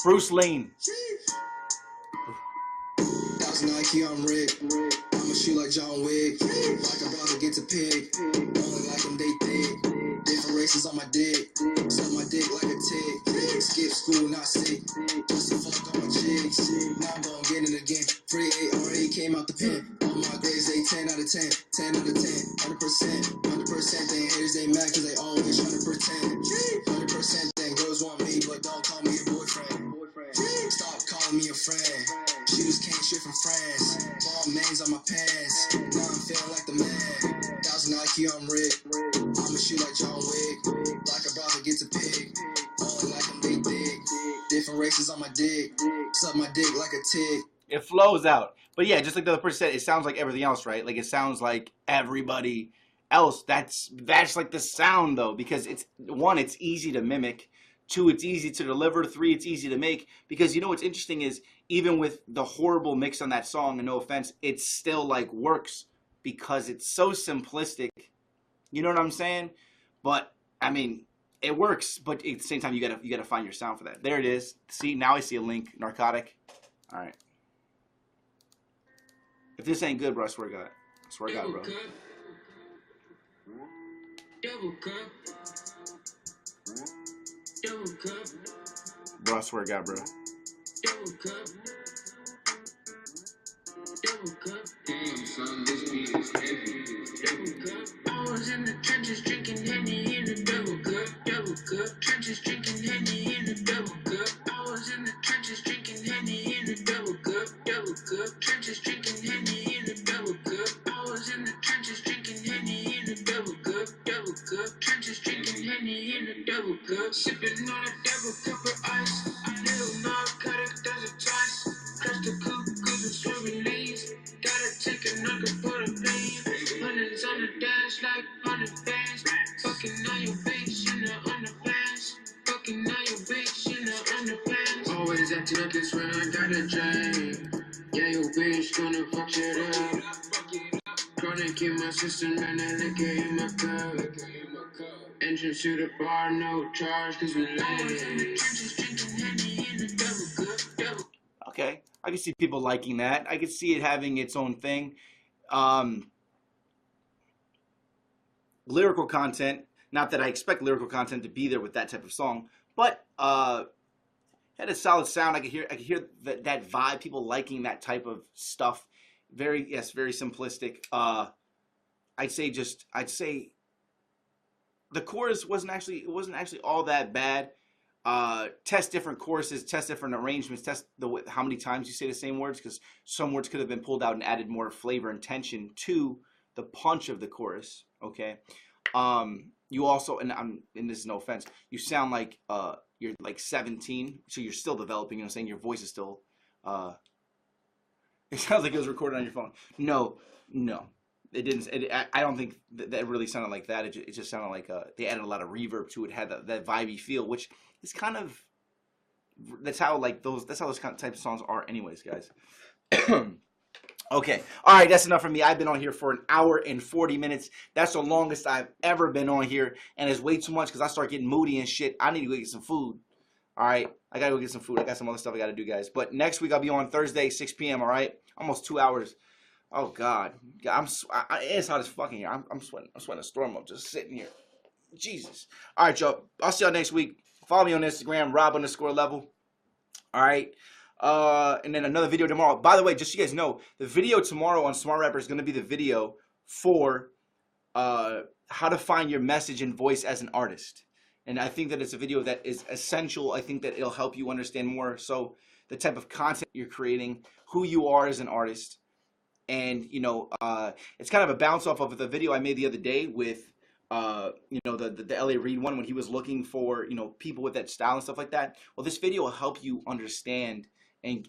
Bruce Lane. That's Nike, I'm Rick. I'ma shoot like John Wick. Like a brother get to pick. Only like them they thick. Different races on my dick. Suck my dick like a tick. Skip school, not sick. Pussy fuck on my chicks. Now I'm going Like a brother gets a pig. Only like a big dick. Different races on my dick. Suck my dick like a tick. It flows out. But yeah, just like the other person said, it sounds like everything else, right? Like it sounds like everybody else. That's like the sound though, because it's one, it's easy to mimic. Two, it's easy to deliver. Three, it's easy to make. Because you know what's interesting is even with the horrible mix on that song, and no offense, it still like works because it's so simplistic. You know what I'm saying? But I mean, it works. But at the same time, you gotta find your sound for that. There it is. See, now I see a link. Narcotic. All right. If this ain't good, bro, I swear to God. I swear to God, bro. Double cup. Double cup. Bro, I swear to God, bro. Double cup. Double cup. Damn, son, this beat is heavy. Double cup. I was in the trenches drinking Henny in a double cup. Double cup. Trenches drinking Henny in a double cup. I was in the trenches drinking Henny in a double cup. Double cup. Trenches drinking Henny in a double cup. I was in the trenches drinking Henny in a double cup. Double cup. Trenches drinking Henny in a double cup. Sipping on a double cup of ice. Little narcotic does it twice. Crush the coupe, cause it's swerving lanes. Gotta take a knock for the pain. Hundreds on the dash like 100 bands. Fucking on your bitch in the underpants. Fucking on your bitch in the underpants. Always acting like this when I got a drink. Yeah, your bitch gonna fuck shit up. Chronic in my system and that liquor in my cup. Entrance to the bar, no charge, cause we lame. Okay. I can see people liking that. I can see it having its own thing. Lyrical content. Not that I expect lyrical content to be there with that type of song, but had a solid sound. I could hear that vibe. People liking that type of stuff. Very simplistic. I'd say the chorus wasn't actually all that bad. Test different choruses, test different arrangements, test how many times you say the same words, because some words could have been pulled out and added more flavor and tension to the punch of the chorus. Okay. You also, and this is no offense, you sound like you're like 17, so you're still developing. You know what I'm saying? Your voice is still it sounds like it was recorded on your phone. No, it didn't. I don't think that really sounded like that. It just sounded like they added a lot of reverb to it. Had that vibey feel, which is kind of that's how those kind of types of songs are, anyways, guys. Okay, all right, that's enough for me. I've been on here for an hour and 40 minutes. That's the longest I've ever been on here, and it's way too much because I start getting moody and shit. I need to go get some food. All right, I gotta go get some food. I got some other stuff I gotta do, guys. But next week I'll be on Thursday, 6 p.m. All right, almost 2 hours. Oh God, it's hot as fucking here. I'm sweating. I'm sweating a storm up just sitting here. Jesus. All right, y'all. I'll see y'all next week. Follow me on Instagram, Rob_level. All right. And then another video tomorrow. By the way, just so you guys know, the video tomorrow on Smart Rapper is going to be the video for how to find your message and voice as an artist. And I think that it's a video that is essential. I think that it'll help you understand more so the type of content you're creating, who you are as an artist. And, you know, it's kind of a bounce off of the video I made the other day with, you know, the L.A. Reid one when he was looking for, you know, people with that style and stuff like that. Well, this video will help you understand and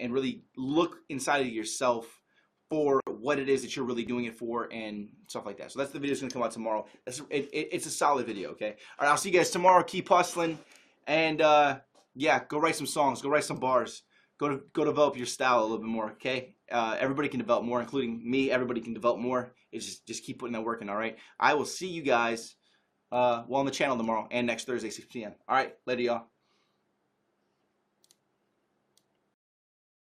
really look inside of yourself for what it is that you're really doing it for and stuff like that. So that's the video that's going to come out tomorrow. It's a solid video, okay? All right, I'll see you guys tomorrow. Keep hustling. And, yeah, go write some songs. Go write some bars. Go develop your style a little bit more, okay? Everybody can develop more, including me. Everybody can develop more. It's just keep putting that work in, all right? I will see you guys on the channel tomorrow and next Thursday, 6 p.m. All right, later, y'all.